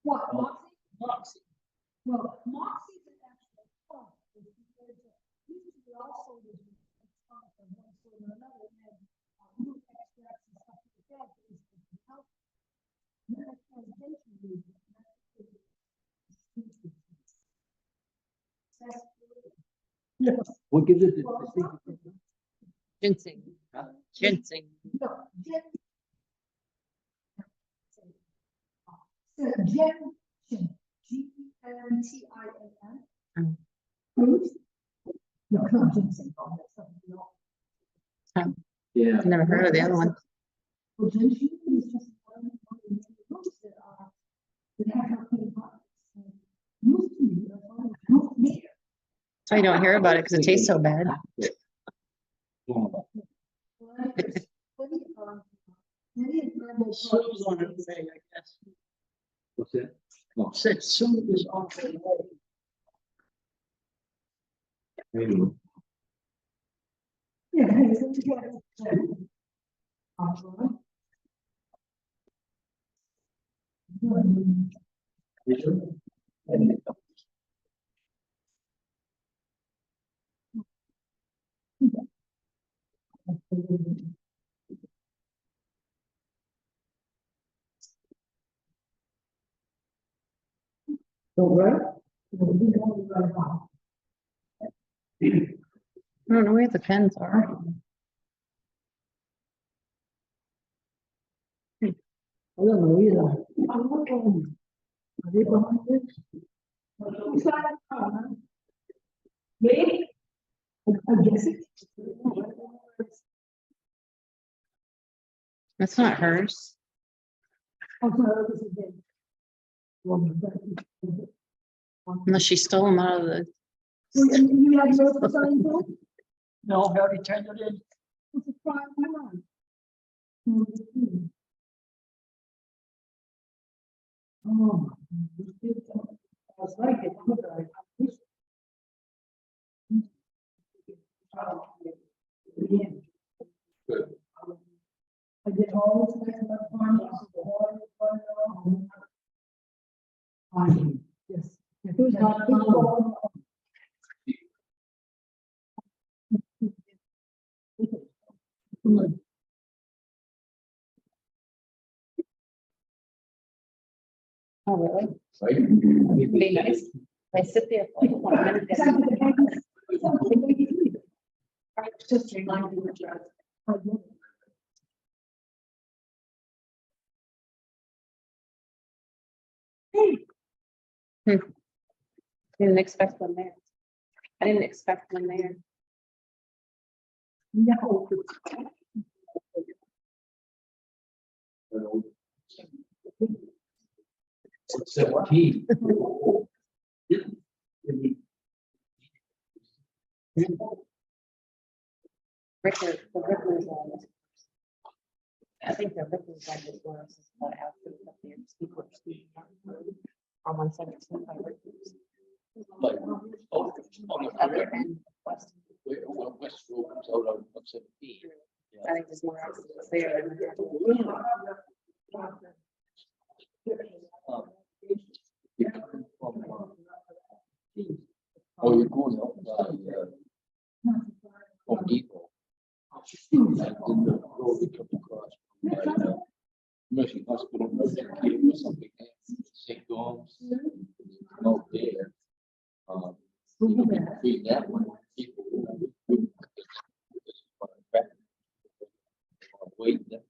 What, Moxie? Moxie. Well, Moxie is actually fun. Usually also was a tonic of one sort or another, and root extracts and stuff like that is to help. What gives it the Ginseng. Ginseng. No, Gentian, G-E-N-T-I-A-N. Fruit? No, it's not ginseng. Oh, that's something else. yeah. I've never heard of the other one. Well, gentian is just one of the roots that have healthy products. Used to be, root beer. So you don't hear about it because it tastes so bad. Sue's on her way, I guess. What's that? Oh, Said Sue is on her way. maybe. Yeah. All right. I don't know where the pens are. I don't know either. I'm looking. Are they behind this? Me? I guess it. That's not hers. Unless she stole them out of the. You have yours for sign too? No, I already turned it in. What's the prime one? Oh. I was like it. Good. I did all this next one. Yes. Who's not? Oh, really? Right? It'd be nice. I sit there for like 1 minute. Just remind you what you're. Didn't expect one there. I didn't expect one there. No. It's 17. Rickers, the Rickers one. I think the Rickers one is one of the outfits up there. People are speaking on 117 by Rickers. Like, oh, Other end, west. West Road comes out on 17. I think there's more accidents there than there. You're coming from, oh, you're going up Home Depot. And then the road that comes across from Mercy Hospital, Mercy Care or something, St. John's, out there. Between that one, people wait, that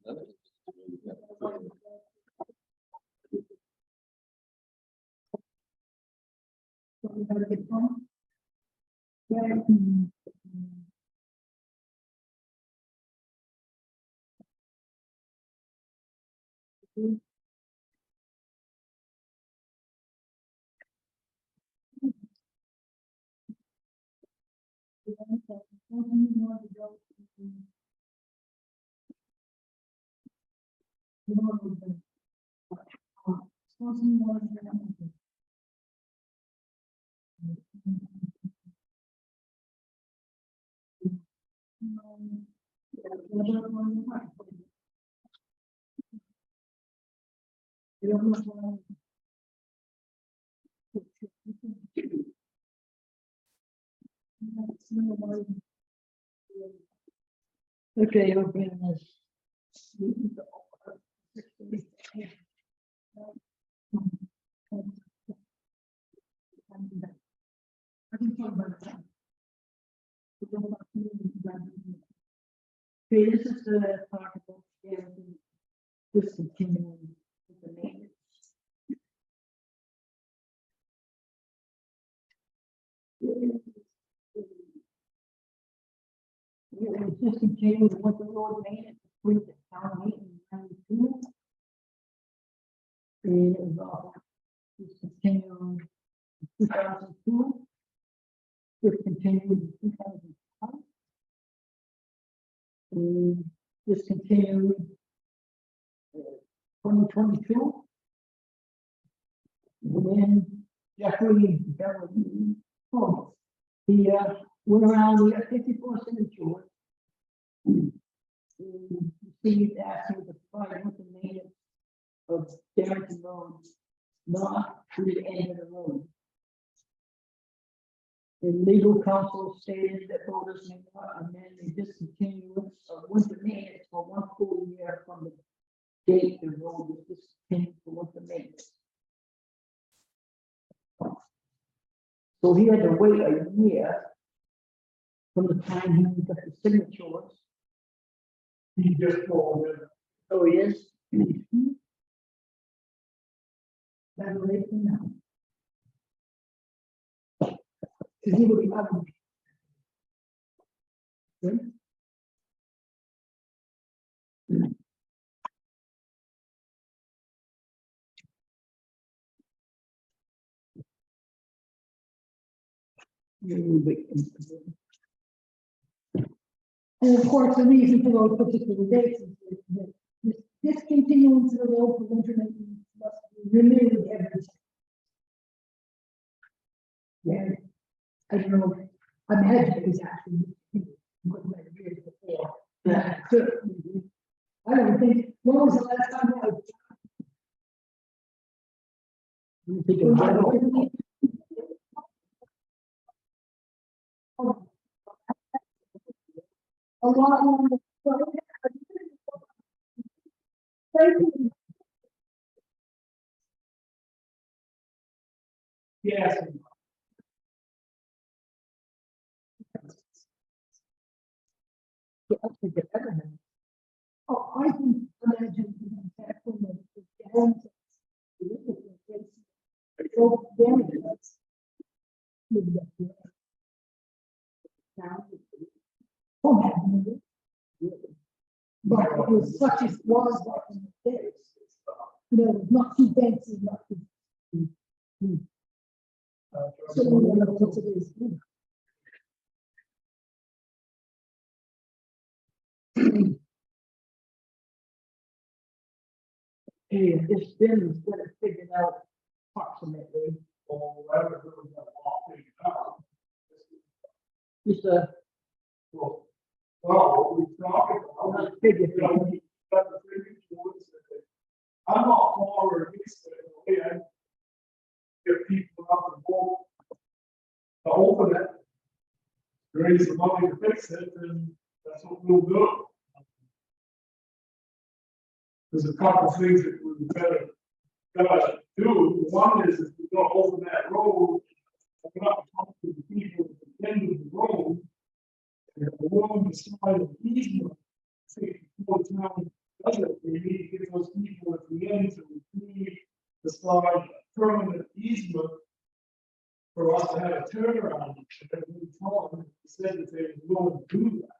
another. Okay, open this. Okay, this is the talk about discontinuing with the maintenance. Discontinuing with the road maintenance, with the town maintenance, 92. And it was all discontinued in 2002. Discontinued in 2005. And discontinued 2022. And then Jeffrey Bellamy, he went around, we got 54 signatures. And received asking to provide with the maintenance of Darrington Road, not to the end of the road. The legal counsel stated that voters may not amend the discontinuance of winter maintenance for one full year from the date the road was discontinued for winter maintenance. So he had to wait a year from the time he got the signatures. He just told them, Oh, he is? That's what they do now. Because he would be up. And of course, the reason for those particular dates is that this discontinuance of the road for winter maintenance must be renewed every time. Yeah, I don't know, I imagine it was actually discontinued, what might have years before. Yeah. I don't think, when was the last time I? You think of general. A lot longer. yes, Oh, I can imagine that from the down. So very good. Oh, man. But it was such as was back in the days. You know, it was not too fancy, not too. So, you know, what it is. Hey, this bin is gonna figure out approximately, or whatever, it was that law figured out. just Well, we talked about, let's figure you know, we got the figure towards it. I'm not for or against it, okay, I get people up and vote to open it, raise the money to fix it, and that's what we'll do. There's a couple things that we gotta do. One is if we're gonna open that road, we're not talking to the people at the end of the road. And if we're willing to sign an easement, say, before the town does it, we need to get those people at the end to agree to sign a permanent easement for us to have a turnaround. And we told them, they said that they were willing to do that.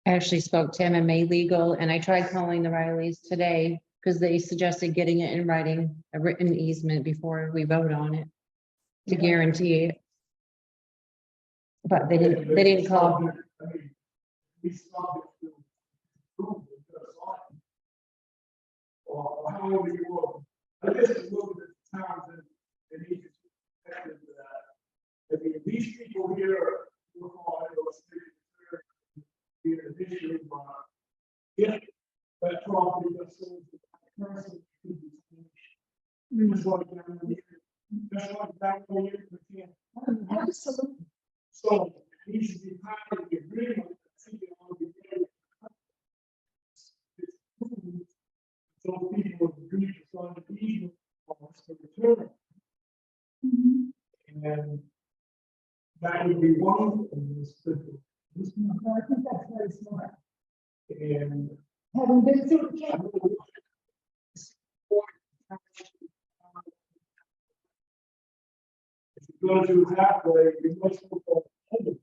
I actually spoke to MMA Legal and I tried calling the Rileys today because they suggested getting it in writing, a written easement before we vote on it to guarantee it. But they didn't call. I mean, we subject to approval, because sign. Or however you want. I just look at the towns and they need to protect it to that. I mean, these people here, look on those things, here this year, but if that property was sold to that person, it could be changed. Just like down here, just like down here, we can't. Absolutely. So it needs to be part of the agreement. I think it ought to be very- So people agree to sign the easement on the return. And that would be one of the specific. I think that's very smart. And Having been through the camp, if you go to halfway, you must go for over.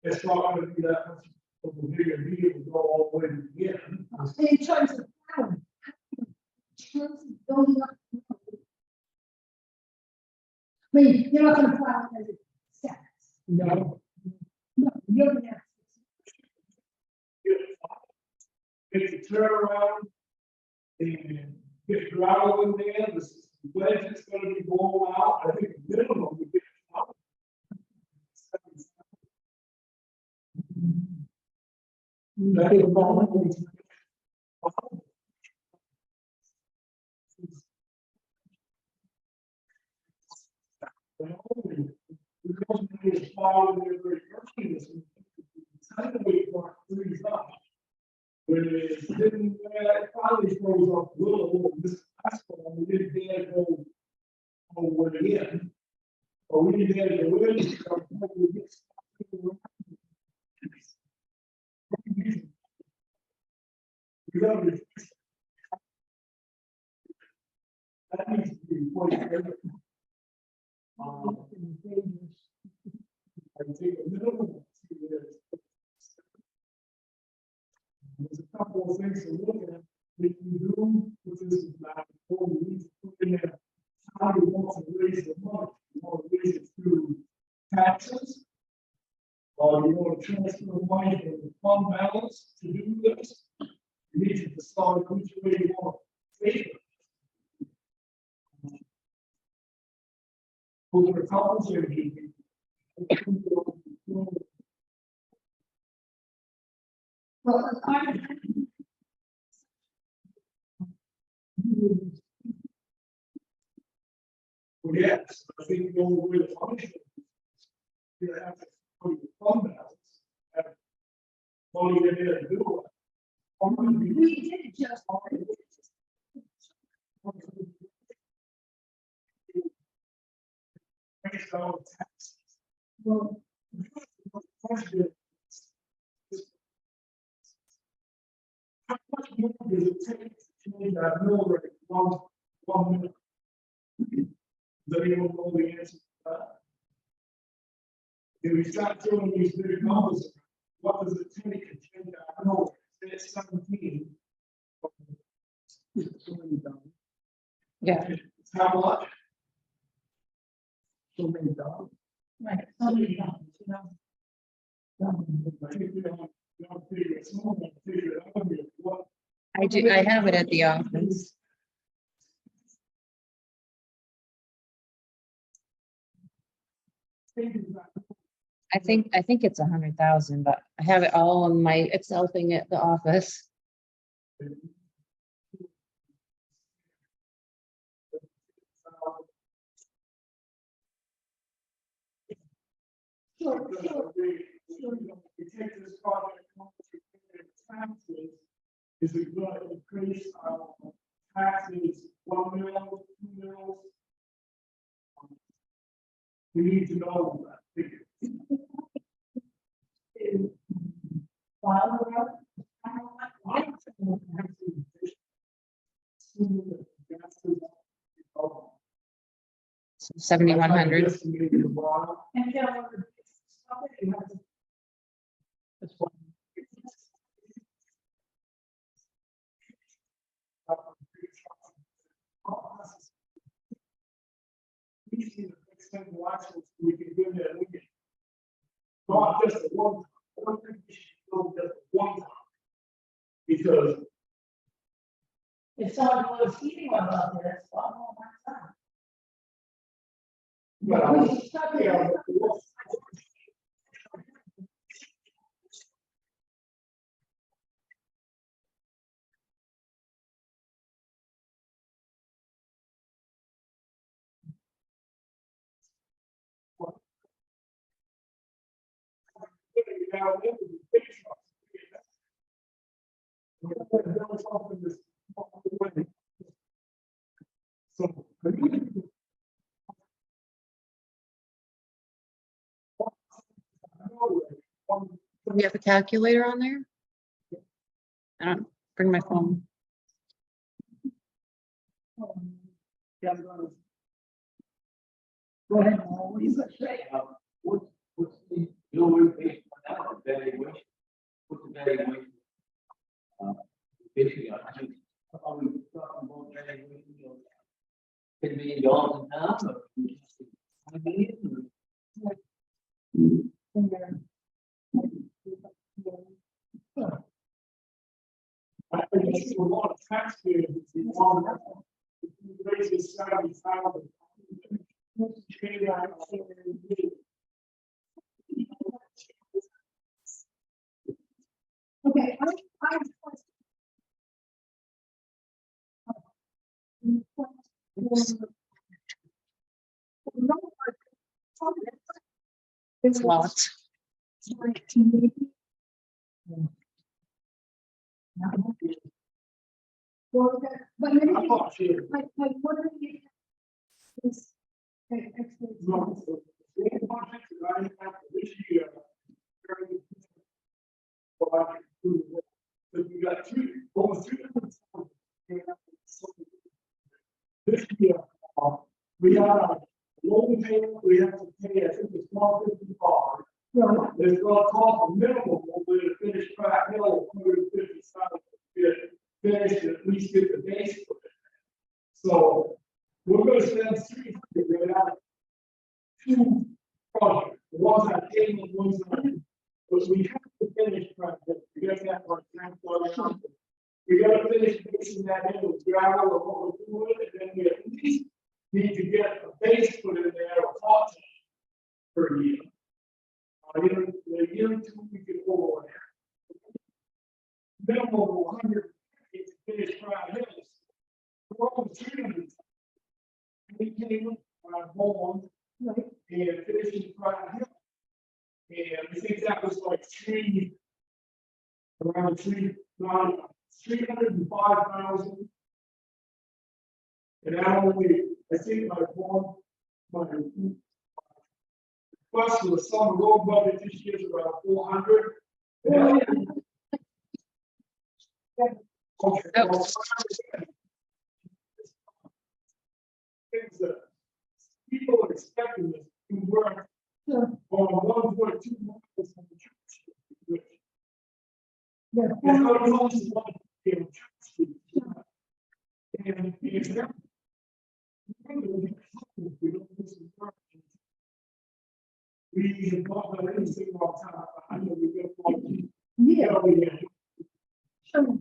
It's not gonna be that much of a bigger deal to go all the way to the end. in terms of plowing, in terms of building up. the road. I mean, you're not gonna plow it as it stacks. No. No, you're gonna have. If you turn around and get gravel in there, the wedge is gonna be blown out, I think minimum would be out. That is probably. Because it's following every person, it's kind of wait for freeze up. When it's sitting there, it probably throws off a little, this asphalt, we didn't dare go over again. Or we didn't dare go in, so we get stuck. We gotta be. That needs to be replaced. I take a minimum. There's a couple of things to look at. If you do, put this is not, you need to put in there, how you want to raise the money. You want to raise it through taxes? Or you want to transfer money from the fund balance to do this? You need to decide which way you want to take it. Those are a couple of things. Well, Well, yes, I think the only way to function. You have to put your fund balance. Have money in there to do it. we did just. Based on taxes. Well, How much more does it take to change that mill rate one minute? Does anyone know the answer to that? If we start throwing these big numbers, what does it take to change that mill rate? Say it's 17. Yeah. It's how much? So many dollars. right, so many times, you know. I think we don't figure it, someone will figure it out, what. I have it at the office. I think it's 100,000, but I have it all on my Excel thing at the office. Sure, sure. We take this project, taxes, is it going to increase our taxes 1 mil, 2 mils? We need to know that figure. So 7,100. And then That's what. We see the extent of actions we can do that, we can. Not just at one, I don't think we should go just at one time. Because. if someone was heating one out there, it's a lot more my time. Well, We should start there. yeah, down there with the big trucks. There was something this. So. Do you have a calculator on there? I don't bring my phone. Yeah, I'm gonna. Go ahead, Paul, what do you got to say? What's the, you know, we're based on that valuation? What's the valuation? Basically, are we talking about valuation of $10 million in town or? $20 million or- I think it's a lot of taxpayers, it's a lot of, raises 70,000. Okay, I have a question. It's locked. Well, okay, but maybe, I'm not sure. like, what are you? This. Okay, excellent. No, so the same project that I have this year. But we got almost 200,000. This year, we have a loan payment, we have to pay, I think it's $155. Right. It's gonna cost a minimum over to finish Pratt Hill, $150,000. Finish, at least get the base for it. So we're gonna spend $300 right out of two projects, the ones I came and ones I. But we have to finish Pratt Hill. We got that for example. We gotta finish mixing that in with gravel or what we're doing, and then we at least need to get a base put in there or pot per year. The year or two, we could hold on. Minimum of 100 to finish Pratt Hill. We're over 300. We came on home and finishing Pratt Hill. And I think that was like around 305,000. And I only, I think my request for the summer road budget this year is around 400. Okay. Things that people are expecting this to work on 1.2 miles from the church. Which Yeah. is how close is 1 church. And if that. We don't do some work. We have not done anything on time. I know we've got one. Yeah. Sure.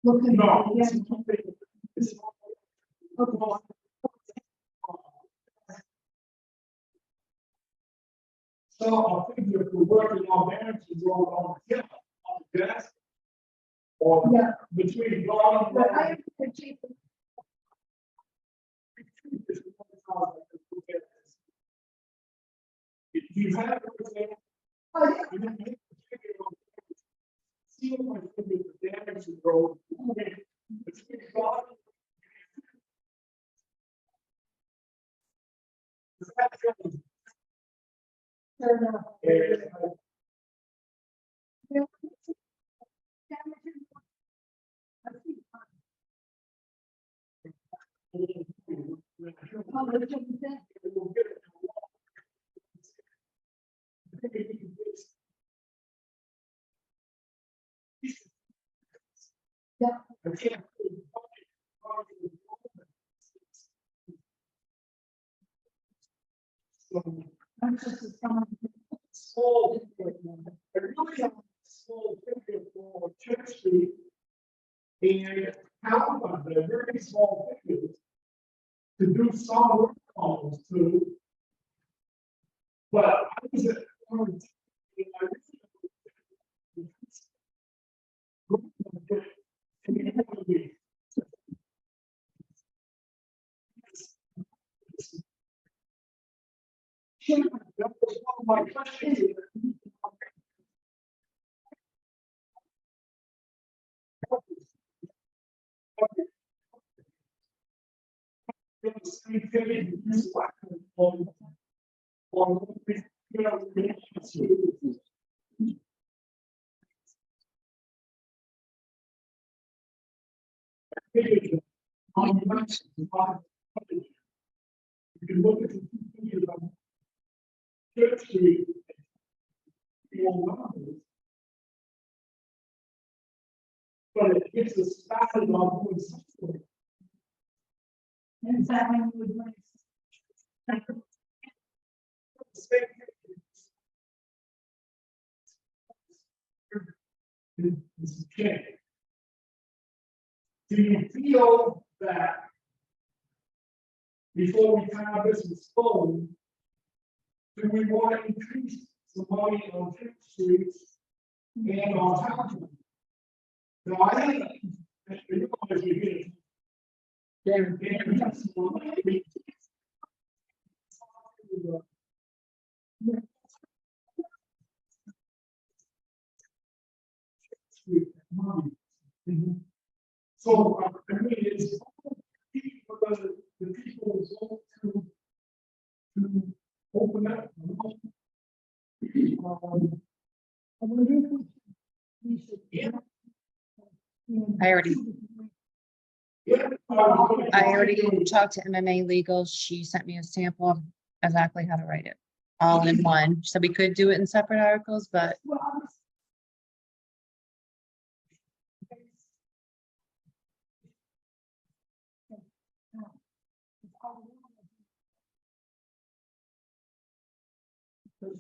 Looking. No, Yeah. it's not. So I think if we're working on managing road on the hill, on the gas. Or Yeah. between Garland. But I appreciate it. If you have everything. Oh, yeah. You can make a figure on. See what I think is the damage to the road. Between Garland. Fair enough. Yeah. I see. Oh, there's something there. Yeah. I'm just a Small, I really have a small figure for Church Street. And how about the very small figures to do some work on those two. But I was at. That was one of my questions. The same thing, you slack on, you know, you can look at the figures on Church Street. But it gets us started on doing something. And is that when you would want This is change. Do you feel that before we have this in stone, do we want to increase the money on Church Street and on Town? No, I think, you know, as we get There, so, I mean, it's for the people to open up. I wonder if we should. Yeah. I already Yeah. I already talked to MMA Legal. She sent me a sample of exactly how to write it, all in one. So we could do it in separate articles, but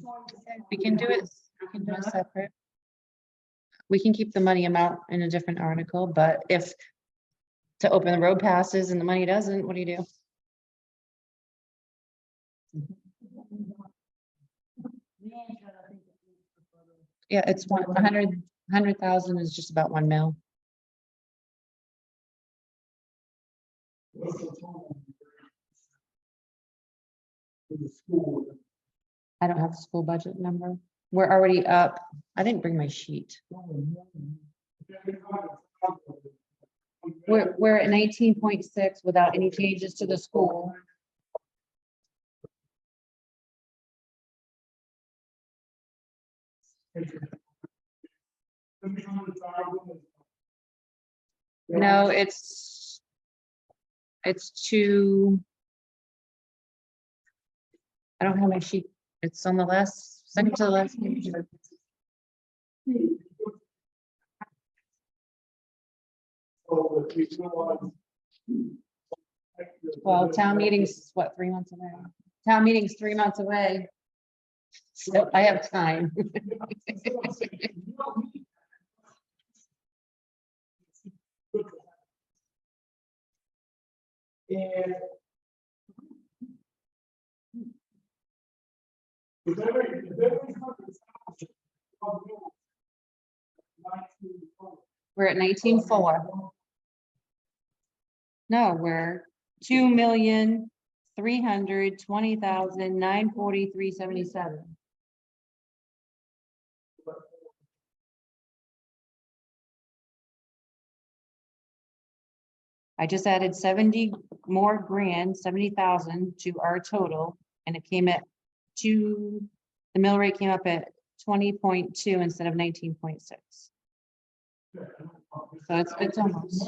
Well, we can do it. We can do it separate. We can keep the money amount in a different article, but if to open the road passes and the money doesn't, what do you do? Yeah, it's 100,000 is just about 1 mil. What's the total? For the school. I don't have the school budget number. We're already up. I didn't bring my sheet. We're at 19.6 without any changes to the school. No, it's two. I don't have my sheet. It's on the last, second to the last page. Well, town meeting's what, 3 months away? Town meeting's 3 months away. So I have time. And if every 100,000, We're at 19.4. No, we're 2,320,943.77. I just added 70 more grand, 70,000 to our total, and it came at the mill rate came up at 20.2 instead of 19.6. So it's almost.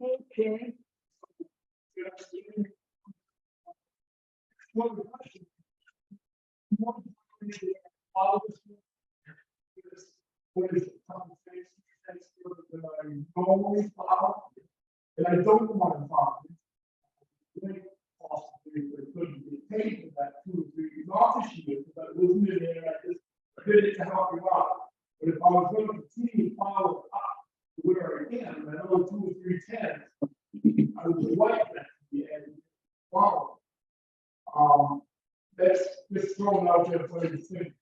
okay, What is the compensation that I normally file? And I don't want to file. Possibly, they couldn't get paid for that 2 or 3 years off this year, because I wasn't in there, I just did it to help you out. But if I was going to continue to follow up to where I am, another 2 or 3 tenths, I would like that to be added. Wow. That's just thrown out there for the thing.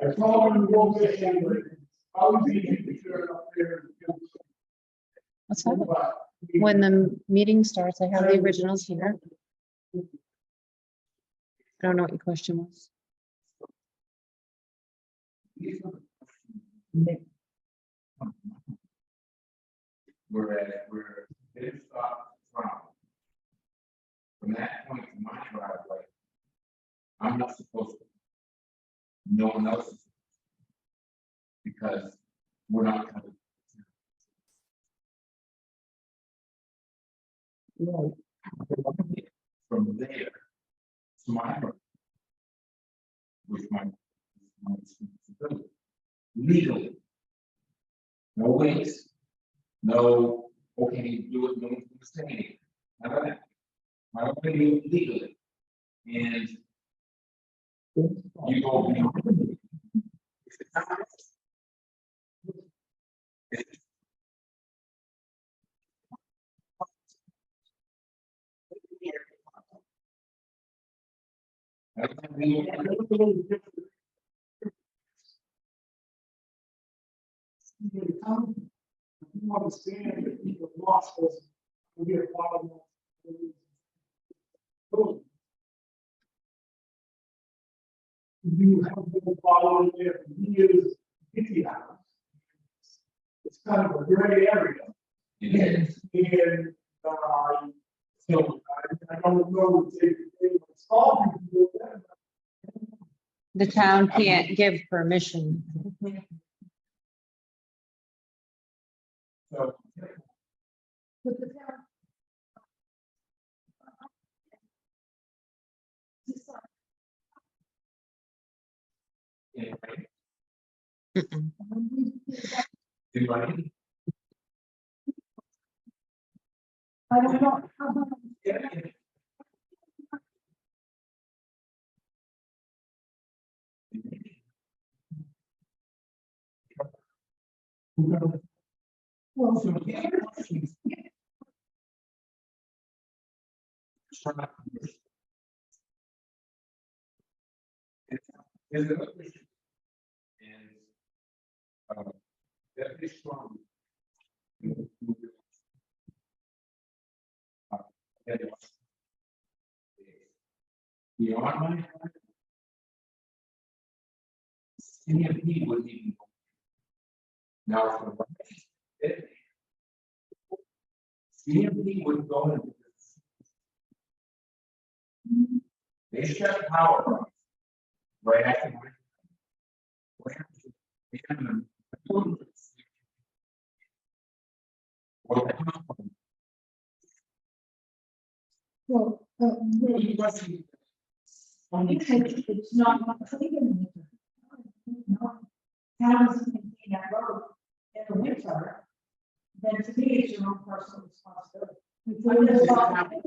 I called him, go get him, but I was easy to turn up there. Let's have it. When the meeting starts, I have the originals here. I don't know what your question was. Where they stop from that point to my driveway, I'm not supposed to. No one else is. Because we're not covered. From there to my road, which my responsibility, legally. No ways, no, okay, you do it, no one's gonna say anything, none of that. I don't think you legally, and you go beyond. I don't think we- You understand that people lost us, we get a problem. You have been following there for years, 50 hours. It's kind of a gray area. It is. And, so I don't know if they install people. The town can't give permission. So, But the town. Decide. in Mm-mm. writing, I don't know. How about- yeah, Well, so, yeah, There's another issue. And, that is strong. Beyond my. CMP wouldn't even. Now, for the right, CMP wouldn't go into this. They shut power off right after. well, it's not clean in the winter. No. Towns can clean that road in the winter, then to me, it's your own personal responsibility. I'm just talking-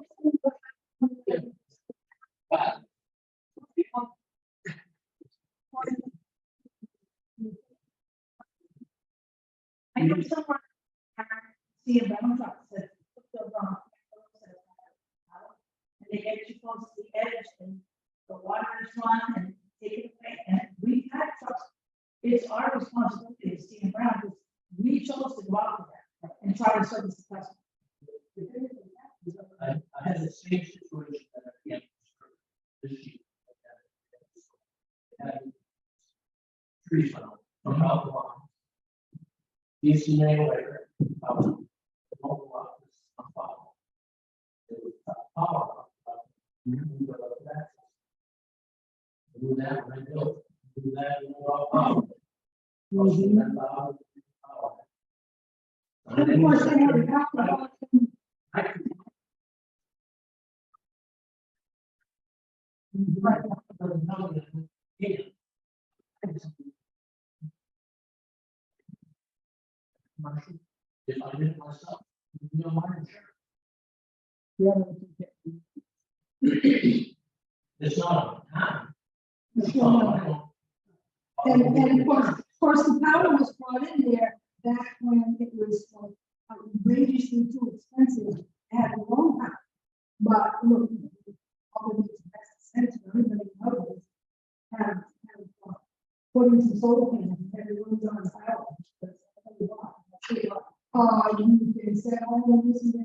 I know someone, see a brown truck says, put the wrong. And they get too close to the edge and the water is run and take it away, and we've had trucks. It's our responsibility to see them around, because we chose to go out there and try to service the customer. I had the same situation that I had this year. And trees from out the line. DCA later, the mobile office on file. It was power. Do that when I built, do that when we're all power. And of course, they have alcohol. If I did it myself, you know, my insurance. It's not a time. It's not. And of course, the power was brought in there back when it was like outrageously too expensive to have your own power. But look, all of these best sense, everybody knows have putting some solar panels, everyone's on power. You can say, oh, this is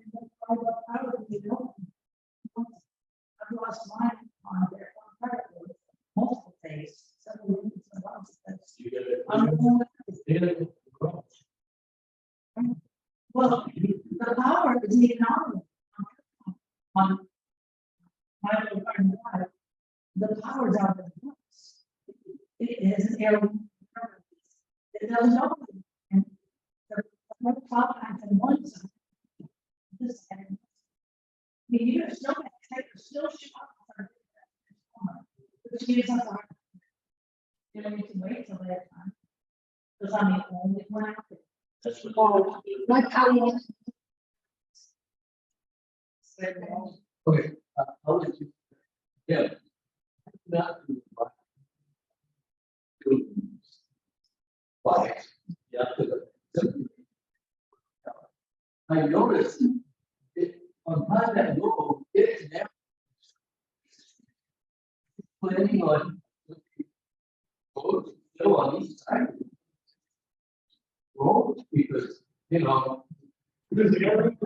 power, you know. I've lost mine on there, on power, multiple days, several weeks, and months, that's. You get it. I'm going Yeah. Well, the power is economic. On. The power's out of the house. It is an air. It doesn't know. And the power acts in one side. This and. You're still, still shot. But she is not. You don't need to wait till that time. Because I'm the only one out there. That's what. Oh, like how you. Okay, I'll let you. Yeah. Not. But, yeah. I noticed it on that road, it's now. Planning on. Still on each side. Road, because, you know. Because the other.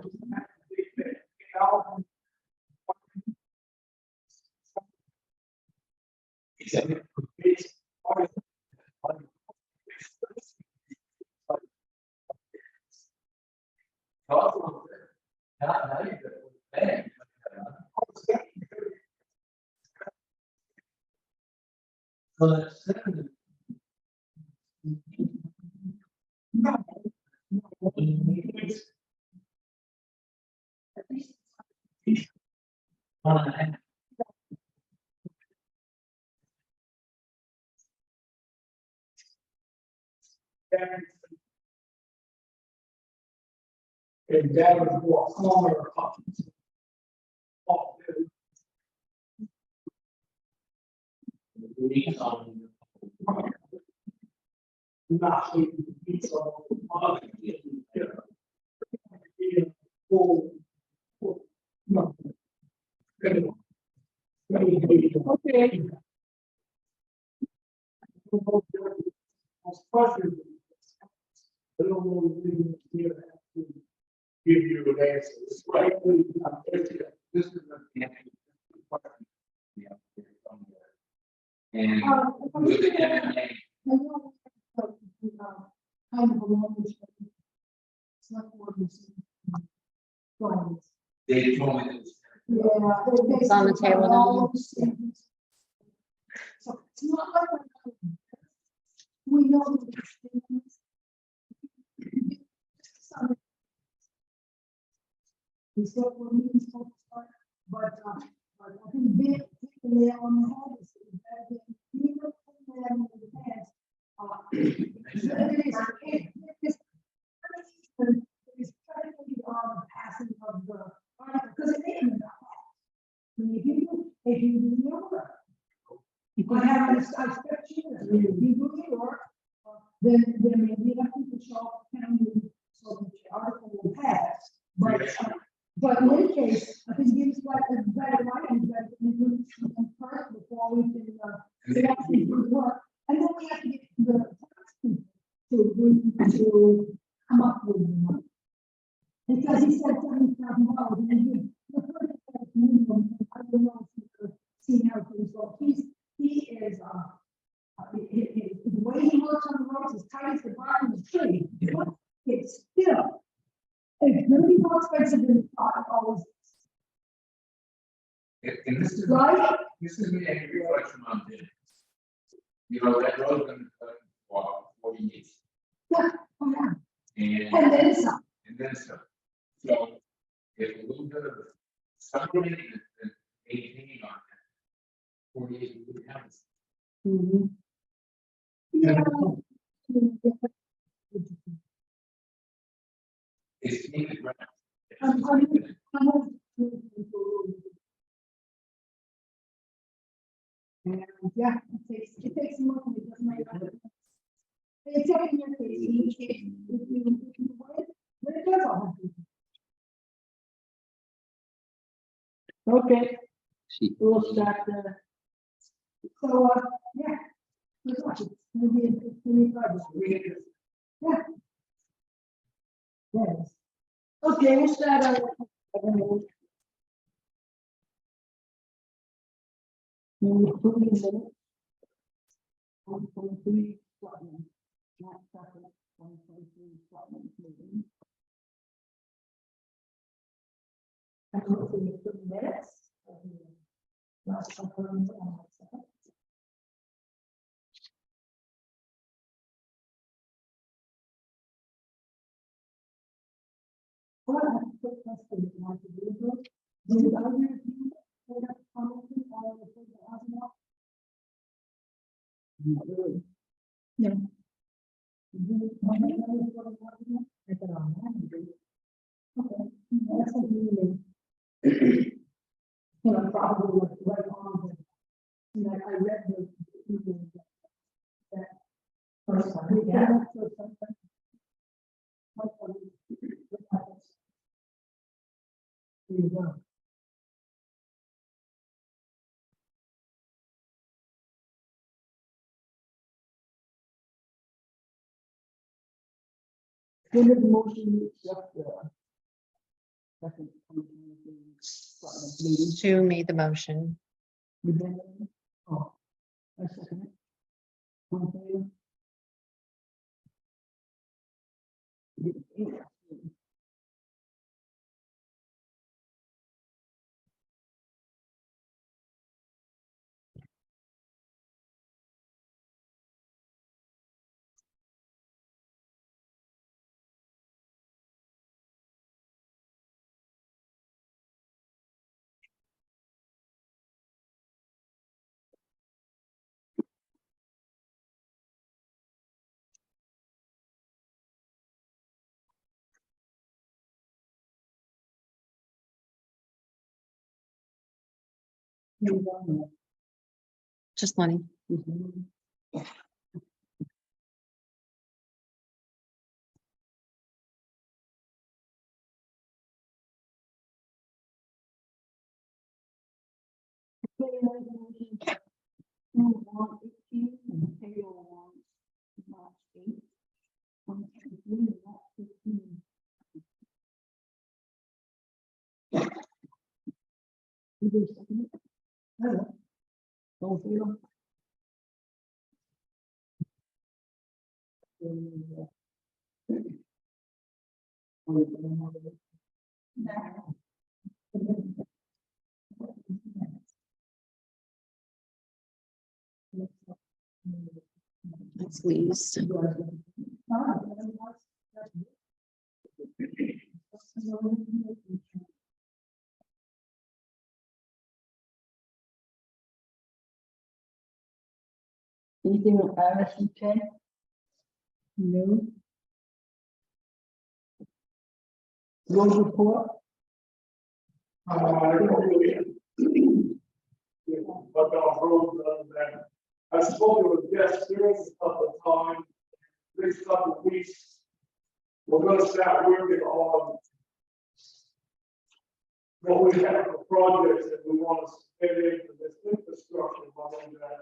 It's. And that would go a corner up. Off the. Not even the piece of. No. Okay. I don't know if we here have to give you an answer. It's right. This is the answer. Yeah. And with the MMA, Kind of along with. It's not what you see. they told me that. Yeah. It's on the table now. So it's not like. We know. We still for meetings, but I think big, there on the head is that we look at them in the past. It's practically on the passing of the, because it ain't enough. If you remember, I have this, I expect you, if you do your work, then maybe I can show up, so that the article will pass. But in any case, I think it's like a better writing, that we do something first before we can, actually do the work. And then we have to get the to come up with the money. Because he said $70,000, and the first minimum, I don't know if you could see how things go. He is, the way he works on the roads is tight as the bottom of the tree. It's still. It's gonna be more expensive than always. And this is, Right? this is me a reflection on this. You know, that road's been for 40 years. Yeah, oh, yeah. And And then some. some. So if a little bit of somebody that 18 on that, 40 years would have. Yeah. It's needed, right? And yeah, it takes more than it doesn't make it. It's in your case, each case, if you wait, but it does all happen. Okay, we'll start, So, yeah. Good luck. Maybe it's 25, just read it. Yeah. Yes. Okay, we'll start out. Number 3 minutes. 123, Selectmen. Not second, 123, Selectmen Meeting. I'm looking at the minutes. Last couple of minutes. Well, I have a quick question. You want to do it? Did other people have comments on the thing that hasn't up? Not really. No. I said, oh, man, okay, that's a really. You know, probably like right on the, you know, I read that first one, yeah. There you go. Give it a motion to accept the second 2023 Selectmen Meeting. Sue made the motion. You did it? Oh, I second it. One favor? Just Lenny. Warrant 18 and payroll warrants March 8th. 123 and March 15. You do second it? Hello. All in favor? That's Lee's. Anything with RSU 10? No. Road report? I don't really. But our roads on that. I spoke with guest service a couple of times, this couple of weeks. We're gonna start working on what we have for projects that we want to fit into this infrastructure money that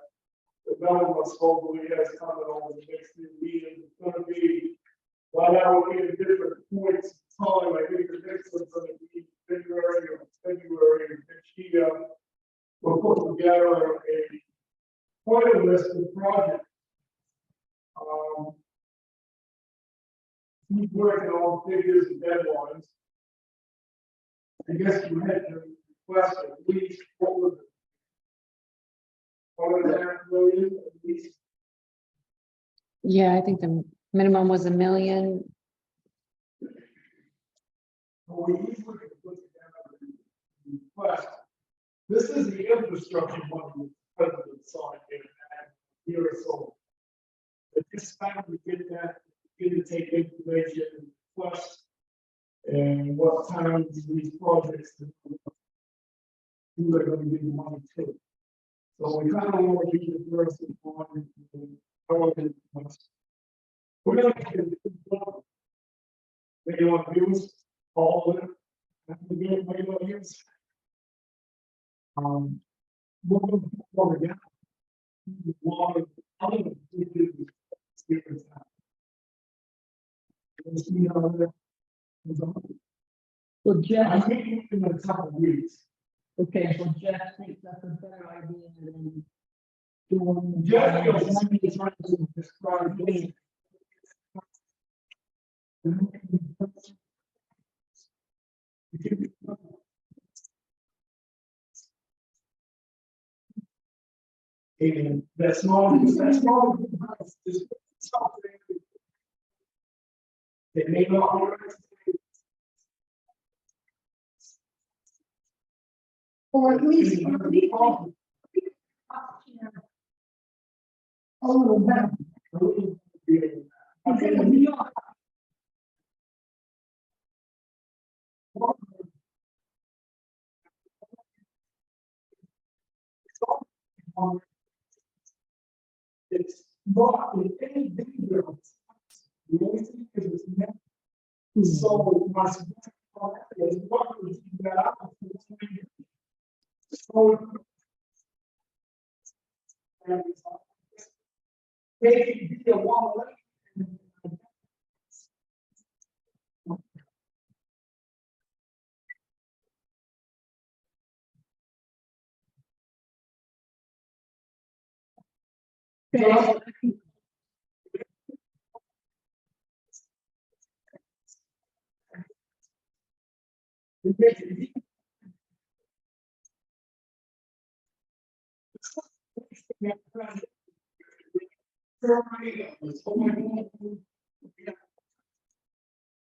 the government supposedly has coming over the next few years. It's gonna be, while that will be at different points in time, I think the next one's gonna be February next year. We'll put together a quite a list of projects. He's working on figures and deadlines. I guess you had to request at least what was it? 1.5 million at least. Yeah, I think the minimum was $1 million. We usually can put together the request. This is the infrastructure money the president signed in a year or so. At this time, we get that, get to take information, request, and what time these projects who they're going to give the money to. So we kind of want to be the first one. We're going to get it. They want to use all of it. We're going to use. We're going to put again. One, other than we do the see how that. So I Jeff, think in a couple of weeks. okay, so Jeff thinks that's a better idea than doing. Jeff feels like he's trying to describe me. And that's small, is something. They may not. Or at least. A little better. Okay, we are. It's not in any danger. The only thing is it's meant. So my suggestion on that is what would you do that out? So. They could be a one way.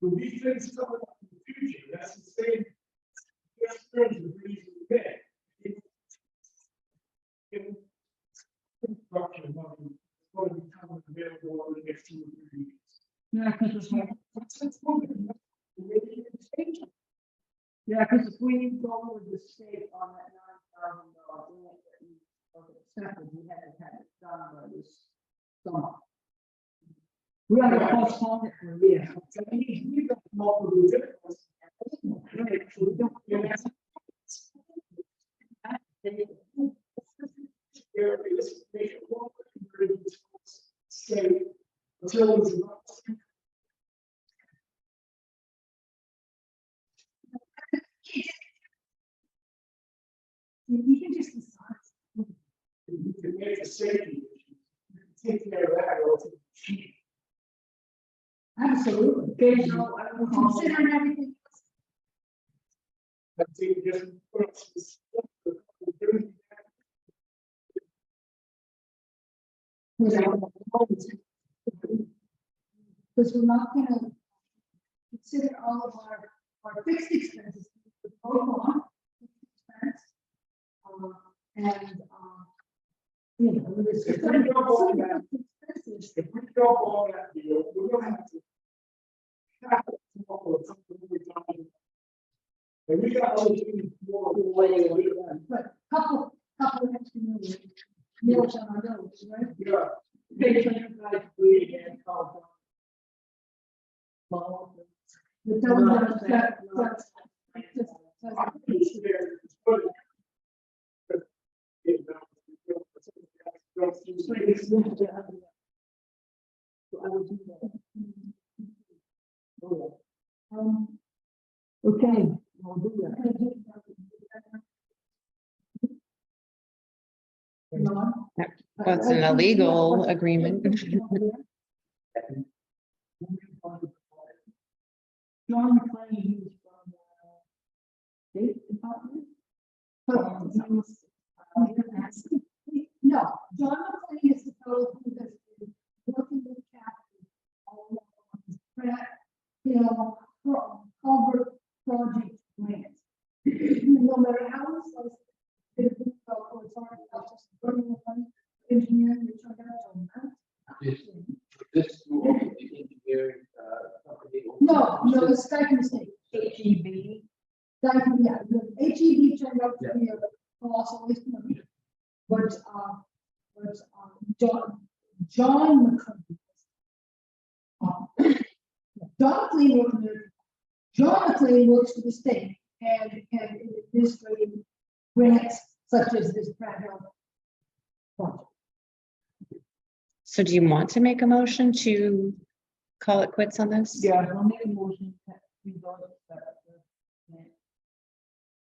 When these things come up in the future, that's the same. That's the reason that. Construction money is going to become available over the next 2 or 3 years. Yeah, because it's like, Change. yeah, because if we go with the state on that $9,000 grant that we accepted, we had to have it done by this summer. We had to postpone it for a year. So we got multiple difference. We don't get that. There is make it one state facilities. You can just decide. You can make a safety issue. You can take care of that relatively cheap. Absolutely. Okay, so I will Considering everything. I think just put up some stuff. Because we're not gonna consider all of our fixed expenses, both on fixed expense. And, you know, there's. If we don't all that, if we don't all that deal, we're gonna have to. Have to come up with something every time. And we got other things more way. But couple extra million, meals on our nose, right? Yeah. pay for you guys to read again, called. Well, The no, government, that- So I will do that. Okay, I'll do that. That's an illegal agreement. John McLean, he was from, State Department. No, John McLean is the fellow who has been working with Kathy on Pratt Hill Culvert project grants. No matter how it's supposed to, it's hard, it's just burning the money, engineering, which I got to. This school, the engineering, company. No, it's Stipend State. HEB. Stipend, yeah, the HEB turned out to be a colossal waste of money. But John McLean. John McLean works for the state and administrating grants such as this Pratt Hill project. So do you want to make a motion to call it quits on this? Yeah, I'll make a motion that we go to that.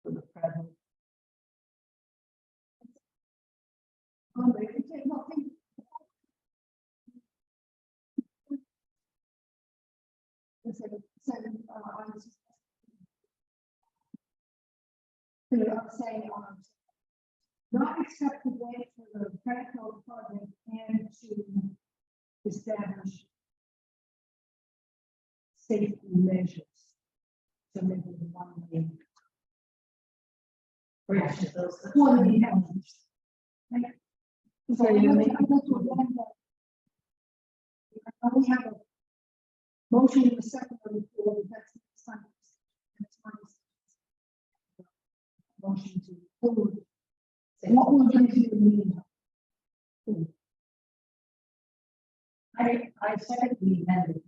For the present. They can take nothing. I'm saying, not accept the grant for the practical project and to establish safety measures. So maybe the one way. Quality elements. Right? So we have a motion in the second of the floor, that's Sunday. That's Monday. Motion to hold. What we're going to do in the meantime. I second the amended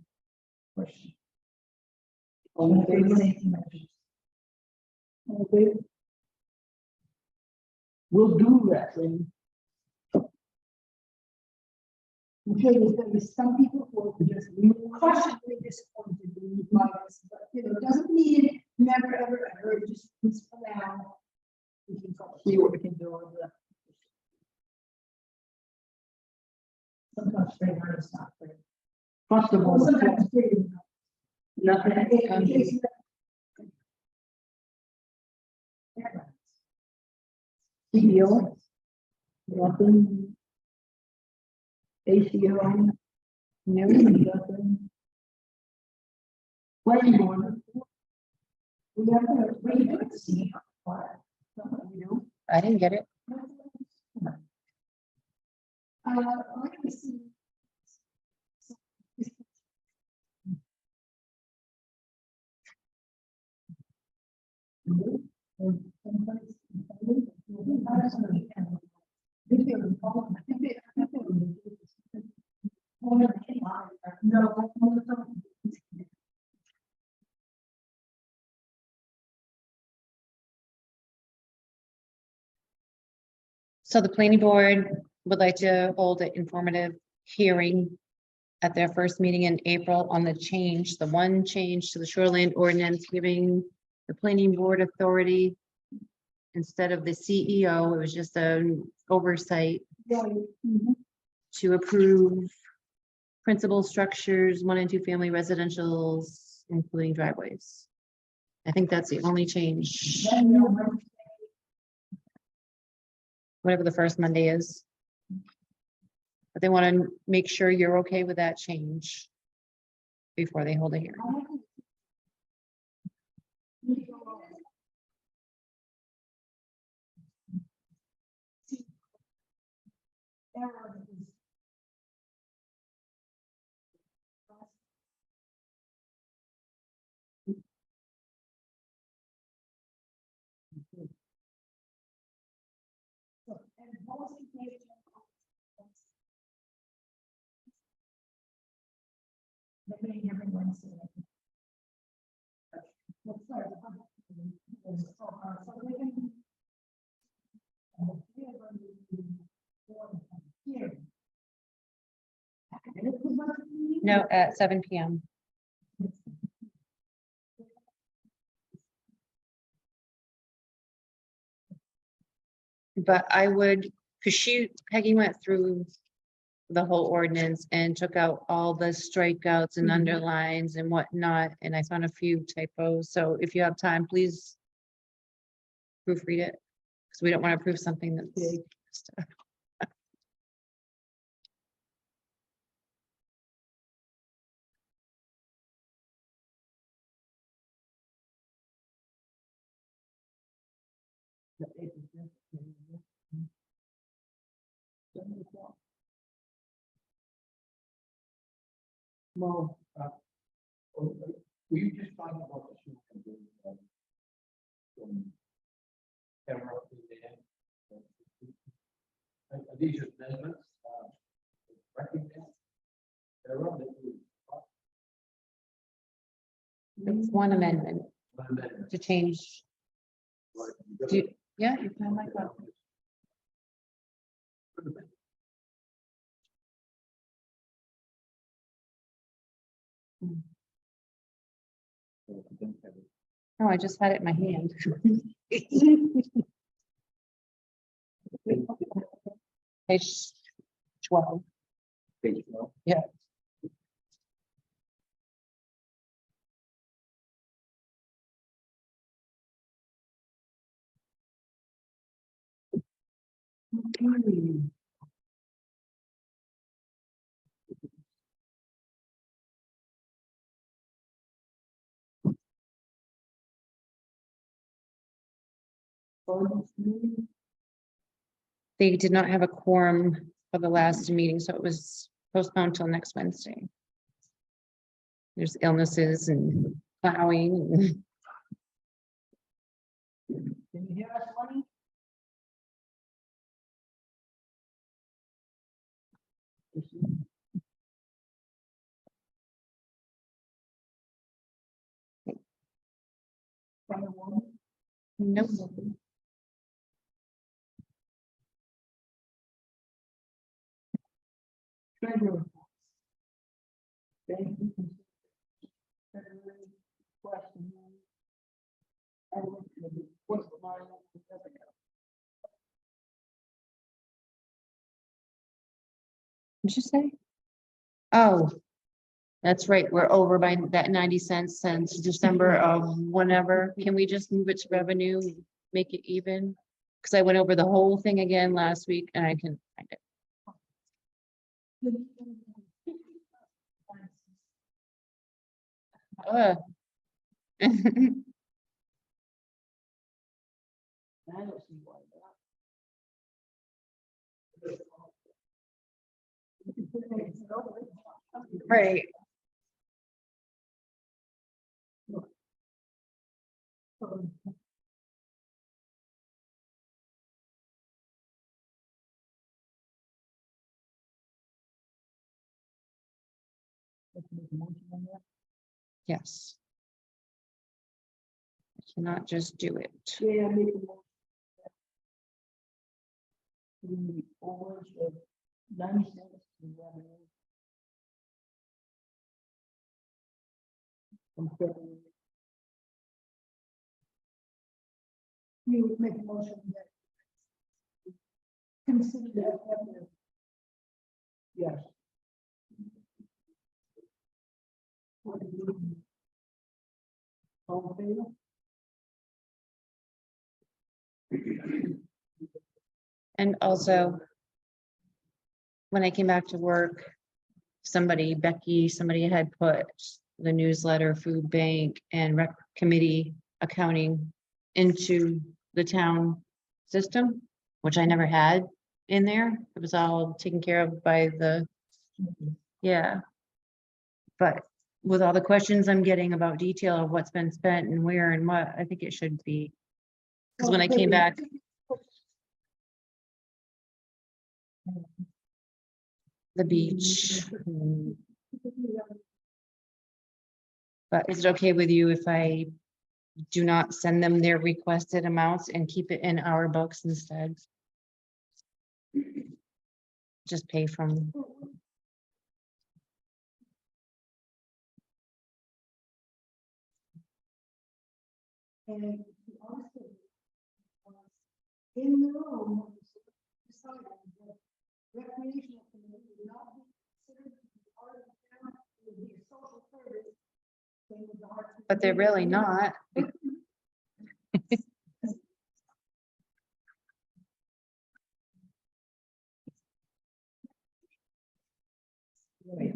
question. All in favor, safety measures. Okay. We'll do that thing. I'm sure there's going to be some people who are just cautiously disappointed by this, but you know, it doesn't mean it never, ever, ever, just for now. We can go. See what we can do with that. Sometimes very hard to stop. First of all, Sometimes pretty. nothing. CEO. Nothing. ACO. No, nothing. Planning board. We have to, we do it to see. You know. I didn't get it. I like to see. No. So the planning board would like to hold an informative hearing at their first meeting in April on the one change to the shoreline ordinance, giving the planning board authority instead of the CEO. It was just an oversight to approve principal structures, 1 and 2 family residentials, including driveways. I think that's the only change, whatever the first Monday is. But they want to make sure you're okay with that change before they hold a hearing. No, at 7 p.m. But I would, because Peggy went through the whole ordinance and took out all the strikeouts and underlines and whatnot, and I found a few typos. So if you have time, please proofread it, because we don't want to approve something that's big. Well, Were you just talking about the shoe? Camera up in the end? Are these amendments? Recognize? They're on It's one amendment one amendment. to change. Yeah, you can have my copy. Oh, I just had it in my hand. Page 12. Page 12. Yeah. They did not have a quorum for the last meeting, so it was postponed till next Wednesday. There's illnesses and plowing. Can you hear us, Lenny? Nope. Treasurer. Thank you. February question. I looked at it. What's the line? What'd you say? Oh, that's right. We're over by that 90 cents since December of whenever. Can we just move it to revenue, make it even? Because I went over the whole thing again last week and I can find it. Uh. I don't see why that. Right. Yes. I cannot just do it. Yeah, I make a motion. The overage of 90 cents in revenue. From February. You would make a motion that. Consider that revenue. Yes. All in favor? And also, when I came back to work, Becky, somebody had put the newsletter, food bank and rec committee accounting into the town system, which I never had in there. It was all taken care of by the, yeah. But with all the questions I'm getting about detail of what's been spent and where and what, I think it should be. Because when I came back, the beach. But is it okay with you if I do not send them their requested amounts and keep it in our books instead? Just pay from. And also, in the room, decided that recreational committee would not be considered to be part of the town, it would be a social service. Same with the Hartford But they're really not. Right.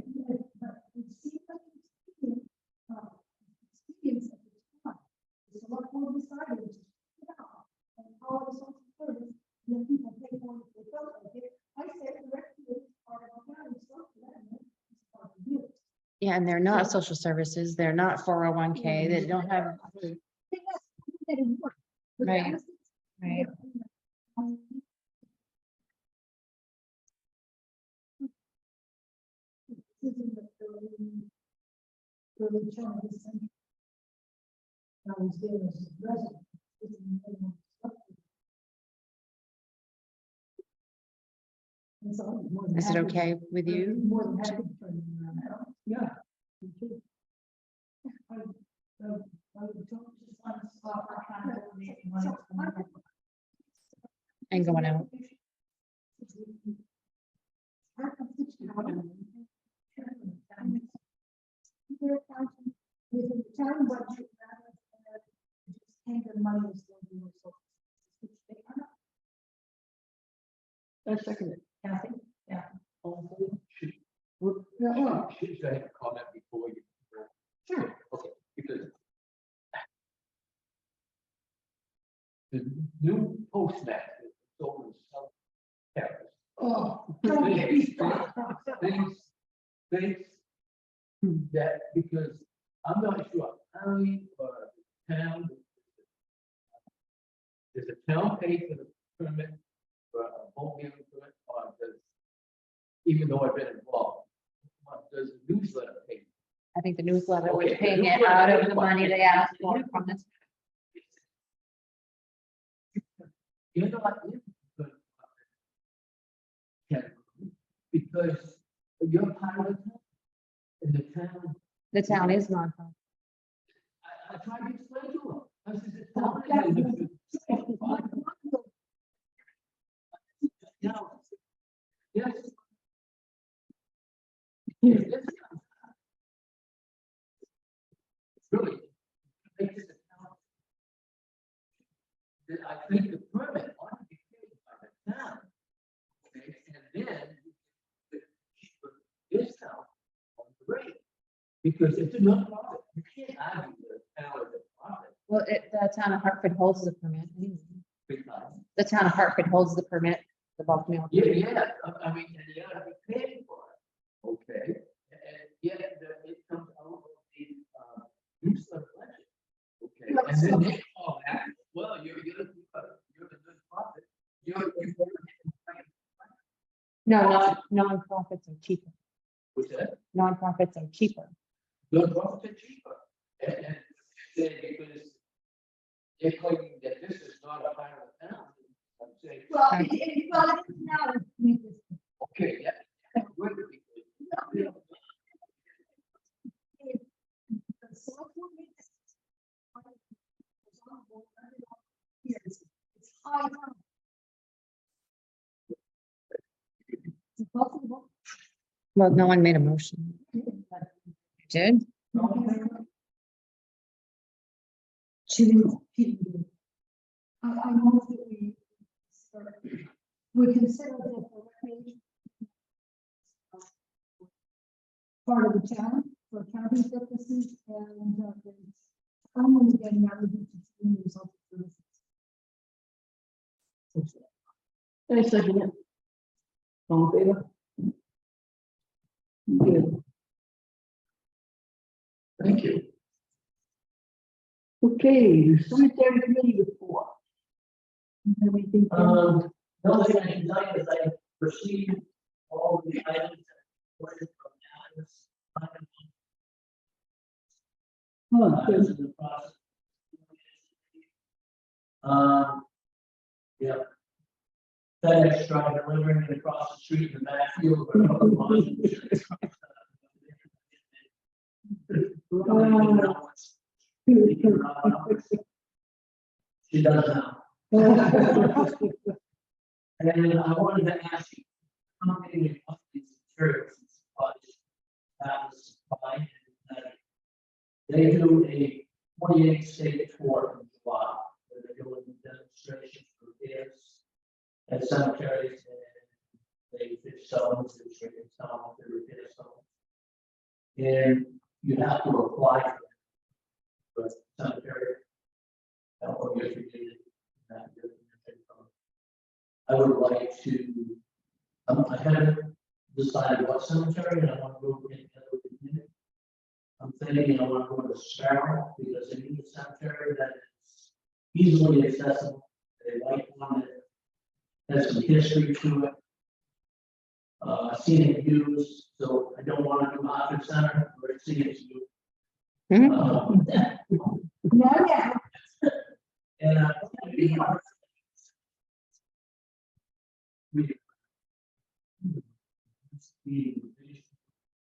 But it seems like experience at the time. The select board decided to take it out and call it a social service, and then people pay for it if they felt like it. I said the recreation is part of our county, so that meant it's part of you. Yeah, and they're not social services. They're not 401k. They don't have. Right. Right. Early turn of the century. I was there as a resident. It's in the middle of the and so I'm more than Is it happy- okay with you? More than happy to turn them around. Yeah. And going out. Within the town budget, rather than just paying the money is going to be so. I second it. Kathy, Should I have a comment before you? Sure. Okay, because the new postmaster is over in South Paris. Oh. don't get me started. Thinks that because I'm not sure, county or the town. Does the town pay for the permit, for a home giving permit, or does, even though I've been involved, what does the newsletter pay? I think the newsletter was Okay, paying it out of the money they asked for from this. You're not in the category, because you're part of the town. And the town, The town is nonprofit. I tried to explain to them, I said, the town is. No. Yes. Yes. Really. I think the town- I think the permit ought to be paid by the town. Okay, and then the cheaper discount on the rate. Because it's a nonprofit, you can't argue the town is a profit Well, the town of Hartford holds the permit. because. The town of Hartford holds the permit, the bulk mail. Yeah, I mean, and you gotta be paying for it, okay? And yet, it comes out of the, newsletter budget, okay? And then they call that, well, you're a good profit, No, nonprofits are cheaper. what's that? Nonprofits are cheaper. Good profits are cheaper, and they, because they're claiming that this is not a part of the town. I'm saying, Well, it is now, we just. okay, yeah, that's good, because The selectmen meeting. It's high time. It's possible. Well, no one made a motion. Did? I know that we consider that the recreation. Part of the town for accounting purposes and, it's only getting out of the community results of services. I second it. All in favor? Good. thank you. Okay, the cemetery committee report. Everything. The only thing I can tell you is I received all the items that were from Alice. Oh, This good. is the process. Yeah. FedEx truck delivering it across the street in the backfield. of a couple of miles. She does now. And I wanted to ask you, how many of these materials and supplies that was supplied? They do a 28-state tour in July, where they're doing demonstrations for repairs at cemeteries, and they fix stones, they straighten stones, they repair stones. And you have to apply for the cemetery. I don't know if you did it. I would like to, I haven't decided what cemetery, and I want to go in the community. I'm thinking I want to go to Sparrow, because they need a cemetery that is easily accessible. They like one that has some history to it. Scenic views, so I don't want to do Market Center or scenic view. Mhm. Yeah. And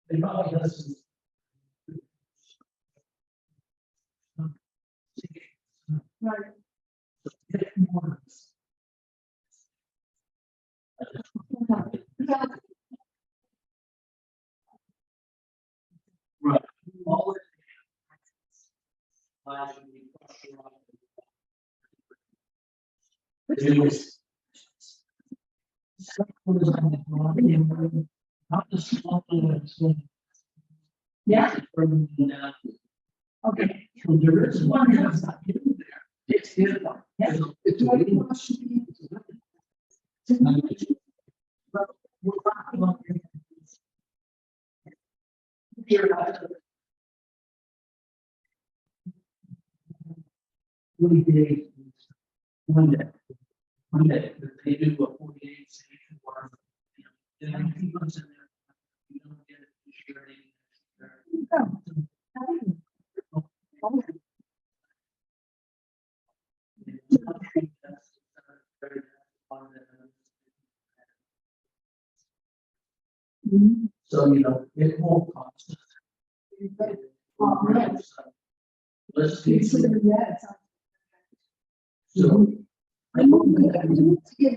they probably has some. Right. Right. All of it. Pressure on it. It was. Not the small ones. Yeah. Okay. So there is one that's not in there. It's here. Yeah. It's a little- But we're talking about- Here, Really big. One day, they do a 48 station work. Then I keep us in there. You don't get it. So, it won't cost. Let's see. Consider that. So. I hope that To give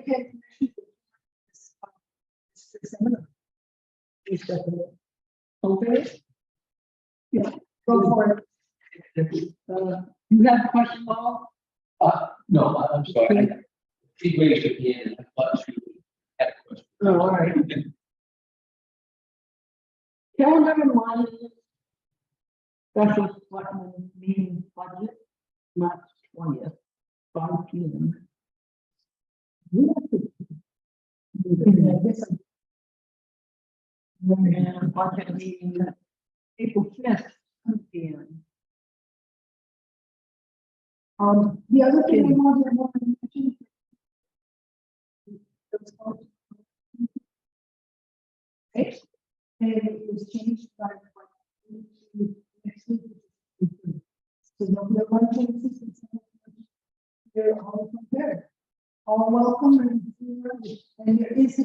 permission. Okay. Yeah, go for it. You have a question, Paul? No, I'm sorry. She raised her hand, and I thought she had a question. Oh, all right. Calendar reminders. Special selectmen meeting budget, March 20th, 5 p.m. And budget meeting, April 5th, 2 p.m. The other thing I wanted to mention. Okay, and it was changed by next week. So there'll be a bunch of assistants. They're all prepared. All welcome and there is a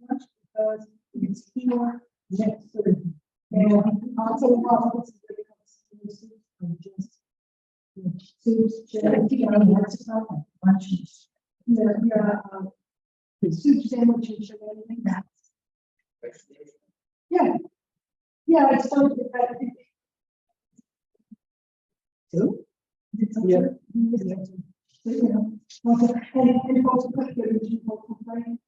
much because it's here next Thursday. And I'll tell you what, this is very just. Soup sandwiches or anything that. Yeah. Yeah, it's so good. So? Yeah. Okay, and also put your people complain,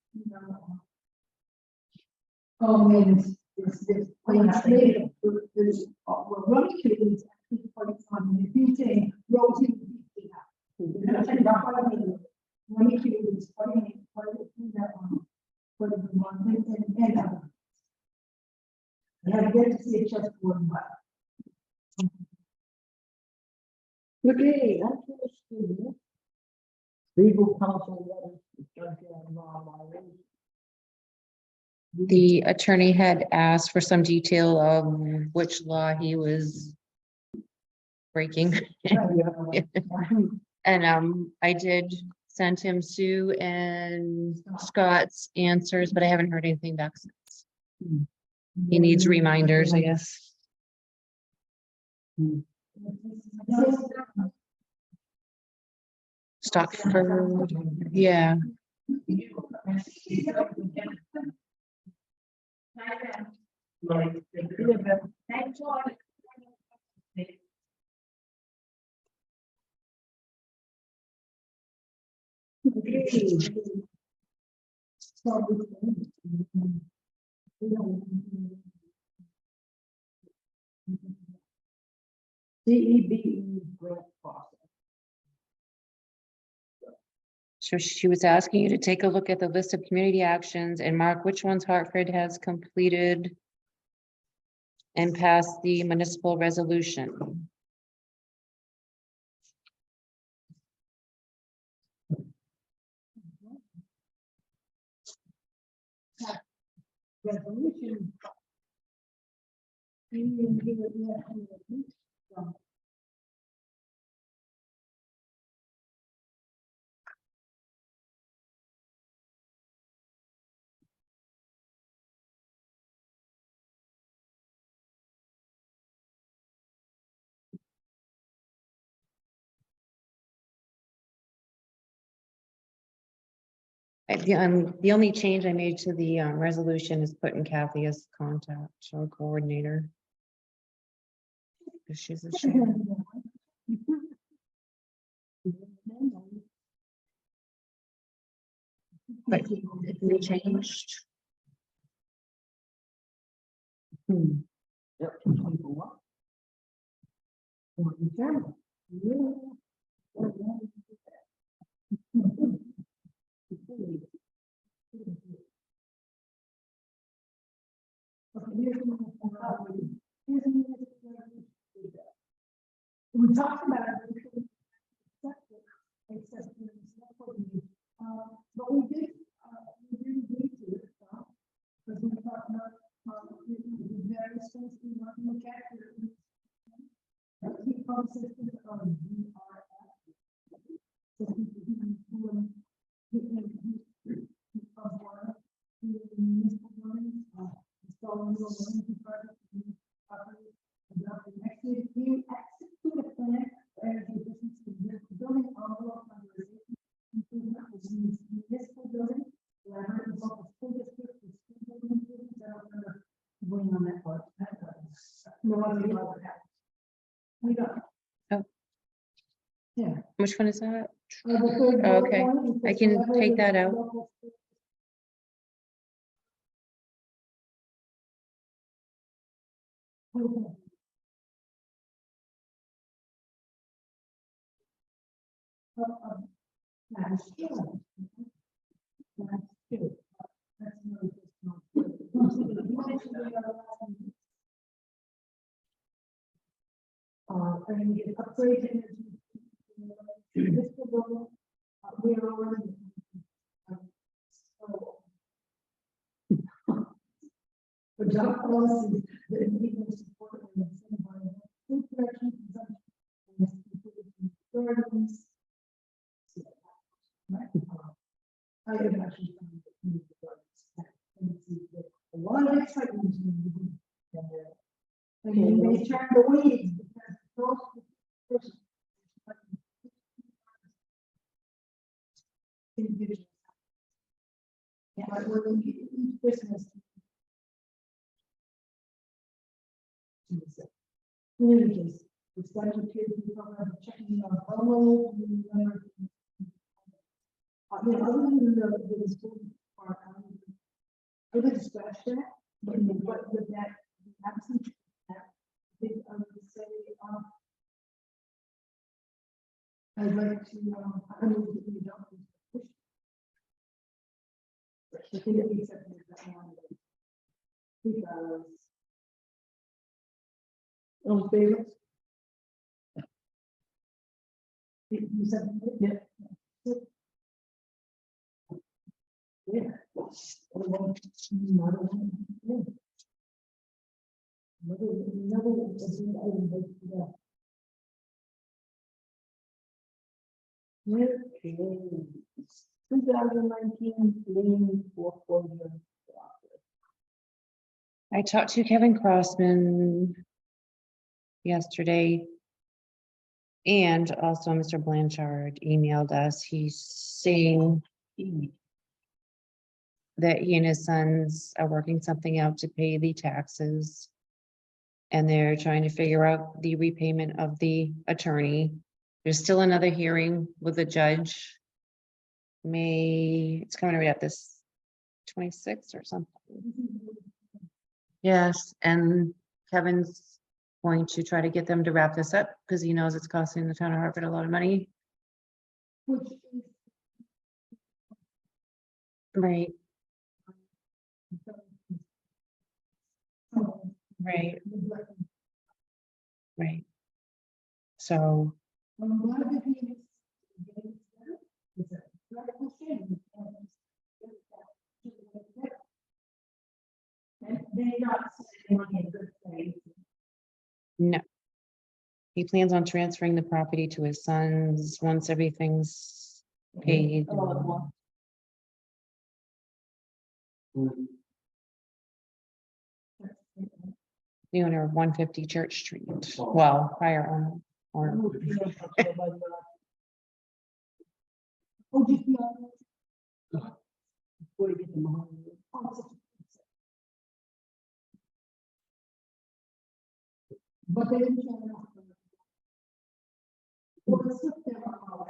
oh, man, it's plain straight, there's, we're running to these, actually, quite fun, if you say, rotating. Running to is quite a good one, and I get to see it just one, but. Okay, that's legal counsel letters. The attorney had asked for some detail of which law he was breaking. And I did send him Sue and Scott's answers, but I haven't heard anything back since. He needs reminders, I guess. Stockford, yeah. CEBE grant process. So she was asking you to take a look at the list of community actions and mark which ones Hartford has completed and passed the municipal resolution. Resolution. The only change I made to the resolution is putting Kathy as contact or coordinator. 'Cause she's a chair. But it can be changed. Yep, 224. Or in German. Yeah. We talked about it. But we did agree to it, because we talked about, the various things we want to look at. Key processes of DRF. So municipal buildings, installing new emergency projects, property, adopting execute a plan for energy efficiency, building envelope modernization, improvement of municipal buildings, collaborate with local school districts, with school building improvements. I don't remember going on that part. No, I don't know that. We don't. Oh. Yeah. Which one is that? The third bullet Okay, point is I can collaborate take with that out. local schools. Okay. That's true. That's true. That's really just not true. You mentioned the other last meeting. And we get upgrade energy. This will, we are already. For job policies that need to support and incentivize food production, consumption, and gardens. I have actually found that community gardens. A lot of excitement. And you may turn the weeds because those. Individuals. Yeah, but we're in each business. Communities, the statute program checking on all. Other than the school part, I would scratch that, but what would that absent? I think I would say, I'd like to, I move that we adopt this. I think it makes sense that one. Because. All in favor? You said, yeah. Yeah. Another one. Another item, but, yeah. Okay. 2019 lien foreclosure. I talked to Kevin Crossman yesterday. And also Mr. Blanchard emailed us. He's saying that he and his sons are working something out to pay the taxes. And they're trying to figure out the repayment of the attorney. There's still another hearing with the judge. It's coming right up this 26th or something. Yes, and Kevin's going to try to get them to wrap this up because he knows it's costing the town of Hartford a lot of money. Which is. Right, right, right. So, I'm glad that he is. It's a dreadful shame. And they not saying in good faith. no. He plans on transferring the property to his sons once everything's paid. The owner of 150 Church Street. Well, prior owner. Or Oh, just Before you get them on. But they didn't show enough. Well, it's just their house.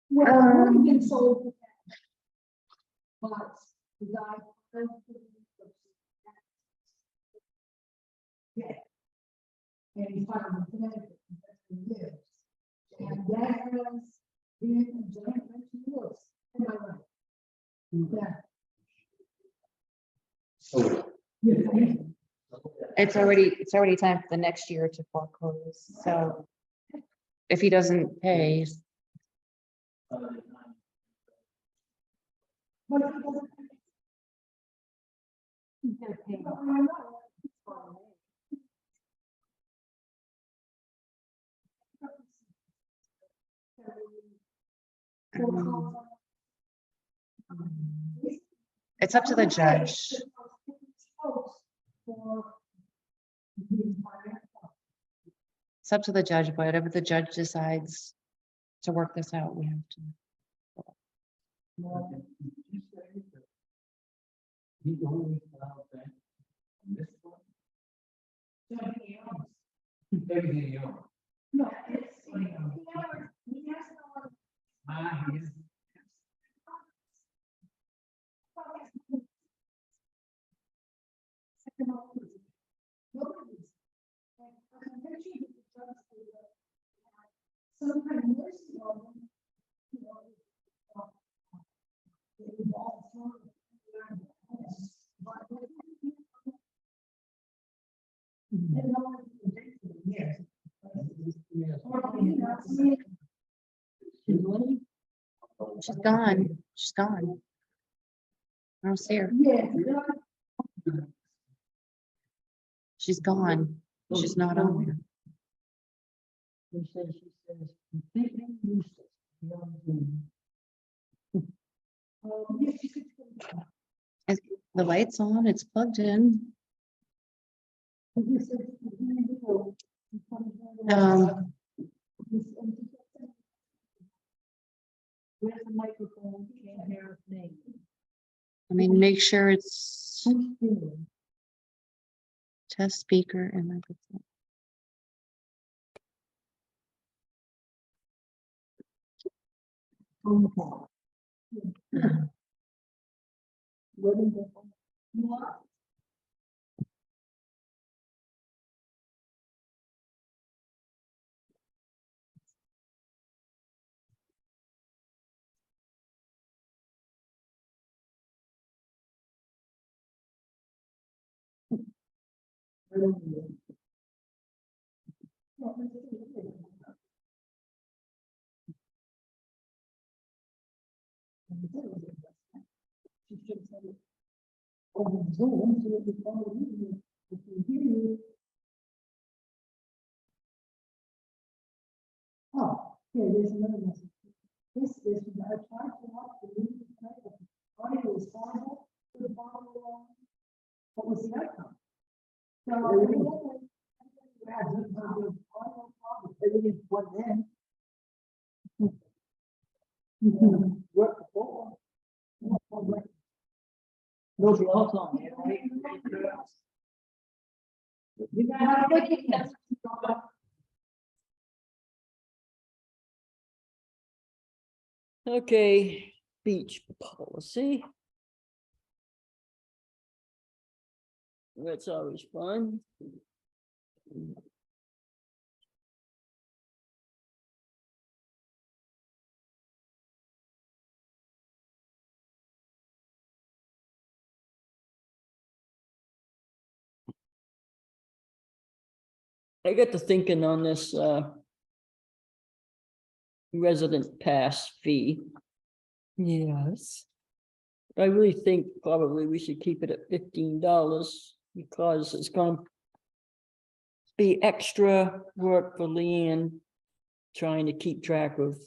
Well, it's only been sold for cash. But the guy. Yeah. And he filed in Connecticut, and that's where he lives. And that has been a joint venture yours, am I right? Yeah. So, Yeah. It's already time for the next year to foreclose, so. If he doesn't pay, But if he doesn't. He's gonna pay. Well, I know. It's fine. it's up to the judge. It's up to the judge, whatever the judge decides to work this out, we have to. He only allowed that. This one, everything else. No, it's, he has no. Yes. Some kind of mercy on them, you know. It involves one of the- but- And no one can take it, yes. Or, you know, see, She's gone, she's gone. I don't see her, yeah, she's gone, she's not on there. She says, completely useless. Beyond Zoom. yes, you could. The light's on, it's plugged in. Where's the microphone? Can't hear a thing. I mean, make sure it's test speaker and microphone. Phone call. What is it? You want? Over Zoom, so it's all you, if you hear you. Oh, here, there's another message. This is, I tried to watch the movie, audio was horrible, couldn't follow along. What was the outcome? So, everything's plugged in. Work before. Nobody else on there, right? You gotta look at that. Okay, beach policy. That's always fun. I got to thinking on this resident pass fee. Yes. I really think probably we should keep it at $15 because it's gonna be extra work for Leanne trying to keep track of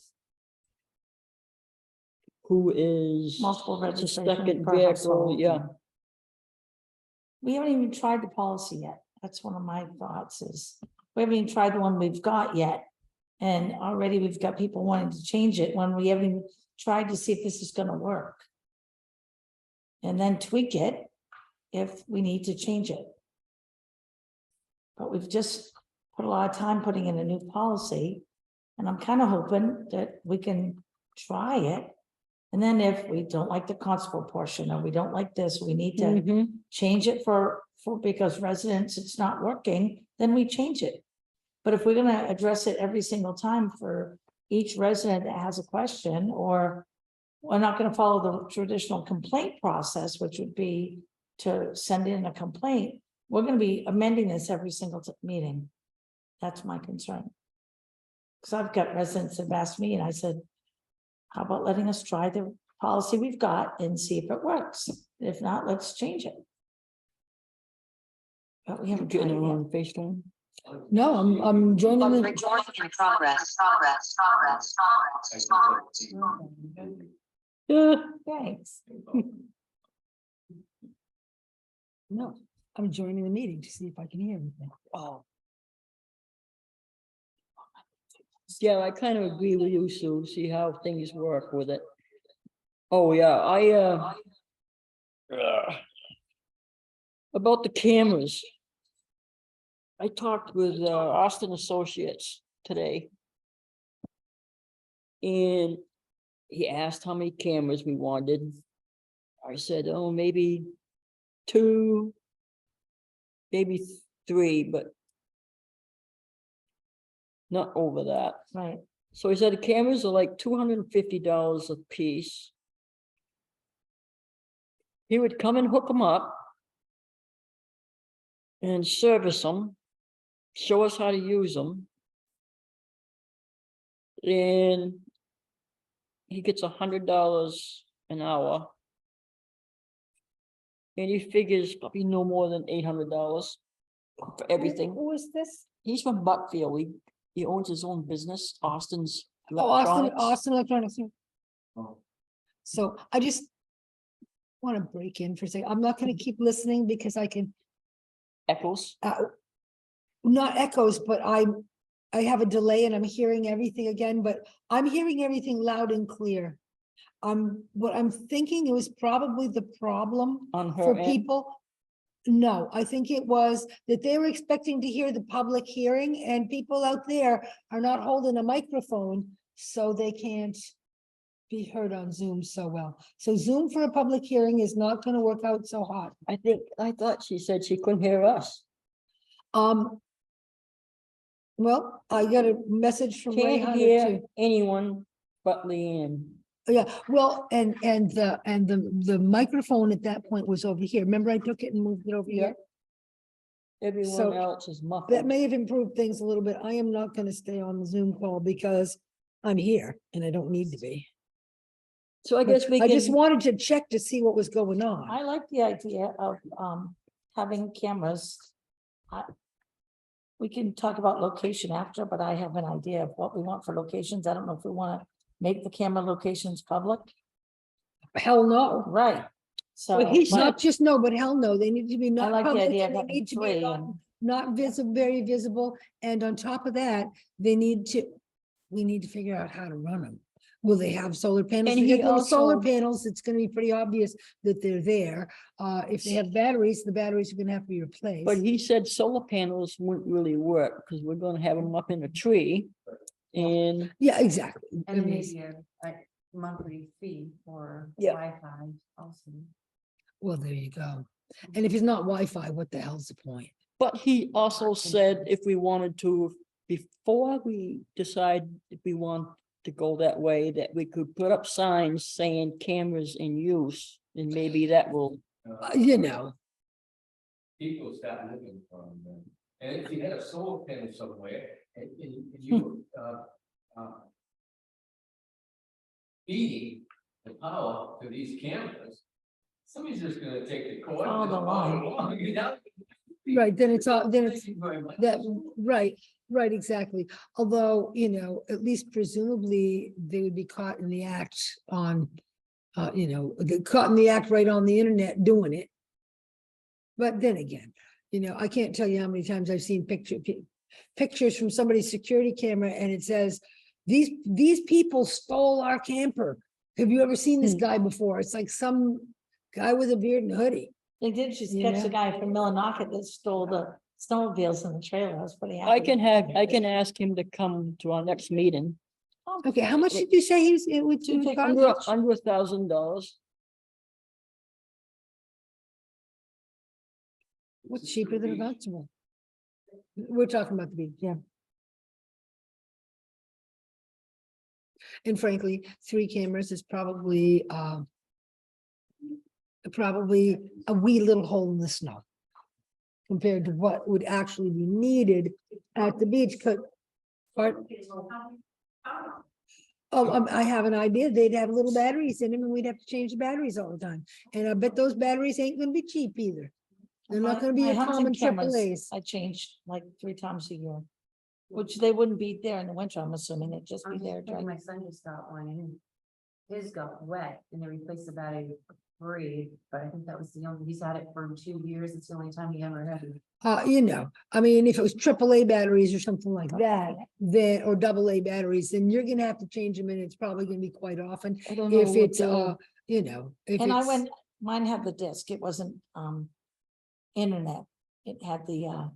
who is Multiple the registration second per vehicle, household. yeah. We haven't even tried the policy yet. That's one of my thoughts is, we haven't even tried the one we've got yet. And already we've got people wanting to change it when we haven't even tried to see if this is gonna work. And then tweak it if we need to change it. But we've just put a lot of time putting in a new policy. And I'm kind of hoping that we can try it. And then if we don't like the constable portion, or we don't like this, we need to Mhm. change it for because residents, it's not working, then we change it. But if we're gonna address it every single time for each resident that has a question, or we're not gonna follow the traditional complaint process, which would be to send in a complaint, we're gonna be amending this every single meeting. That's my concern. Because I've got residents that have asked me, and I said, how about letting us try the policy we've got and see if it works? If not, let's change it. But we haven't tried it yet. FaceTime. No, I'm joining the, Recording in progress. Thanks. no, I'm joining the meeting to see if I can hear anything. Oh. Yeah, I kind of agree with you, Sue, see how things work with it. Oh, yeah, about the cameras. I talked with Austin Associates today. And he asked how many cameras we wanted. I said, oh, maybe 2, maybe 3, but not over that. Right. So he said the cameras are like $250 a piece. He would come and hook them up and service them, show us how to use them. And he gets $100 an hour. And he figures probably no more than $800 for everything. Who is this? He's from Buckfield. He owns his own business, Austin's Oh, Austin, Electronics. Austin Electronics. Oh. So I just want to break in for a second. I'm not going to keep listening because I can, Echoes. not echoes, but I have a delay and I'm hearing everything again, but I'm hearing everything loud and clear. What I'm thinking it was probably the problem On her for end? people. No, I think it was that they were expecting to hear the public hearing and people out there are not holding a microphone, so they can't be heard on Zoom so well. So Zoom for a public hearing is not going to work out so hot. I thought she said she couldn't hear us. Well, I got a message from Ray Can't Hunter hear too. anyone but Leanne. Yeah, well, and the microphone at that point was over here. Remember I took it and moved it over here? Everyone So, else is That muffled. may have improved things a little bit. I am not gonna stay on the Zoom call because I'm here and I don't need to be. So I guess we I just can, wanted to check to see what was going on. I like the idea of having cameras. We can talk about location after, but I have an idea of what we want for locations. I don't know if we want to make the camera locations public. Hell no. Right. So. Well, he but- Not just no, but hell no. They need to be I not like the public idea of and they having need to be 3 not, and- not visible, very visible. And on top of that, we need to figure out how to run them. Will they have solar panels? And If they he get little solar also- panels, it's gonna be pretty obvious that they're there. If they have batteries, the batteries are gonna have to be replaced. but he said solar panels wouldn't really work because we're gonna have them up in a tree. And Yeah, exactly. I And mean, maybe a monthly fee for Yeah. Wi-Fi also. well, there you go. And if it's not Wi-Fi, what the hell's the point? but he also said if we wanted to, before we decide if we want to go that way, that we could put up signs saying cameras in use, and maybe that will. You know, People start looking for them. And if you had a solar panel somewhere and you, feeding the power to these cameras, somebody's just gonna take the cord. Follow the line. right, then it's all, then it's Thank you very much. that, right, exactly. Although, at least presumably they would be caught in the act on, caught in the act right on the internet doing it. But then again, I can't tell you how many times I've seen pictures from somebody's security camera and it says, these people stole our camper. Have you ever seen this guy before? It's like some guy with a beard and hoodie. They did just You catch know? the guy from Millinocket that stole the snowmobiles in the trailer. I was pretty happy. I can ask him to come to our next meeting. Okay, how much did you say he's, it would Two tickets. cost? Under $1,000. What's cheaper than a constable? We're talking about the beach, yeah. And frankly, 3 cameras is probably a wee little hole in the snow compared to what would actually be needed at the beach. I have an idea. They'd have little batteries in them and we'd have to change the batteries all the time. And I bet those batteries ain't gonna be cheap either. They're not gonna be My a hunting common cameras, AAA's. I changed like 3 times a year. Which they wouldn't be there in the winter, I'm assuming, they'd just be there during. My son just got one and his got wet and they replaced the battery for free, but I think that was the only, he's had it for 2 years. It's the only time he ever had it. You know, I mean, if it was AAA batteries or something like that, then, or AA batteries, then you're gonna have to change them and it's probably gonna be quite often. I don't know If what it's, the- you know, if And I it's, went, mine had the disc, it wasn't, internet. It had the,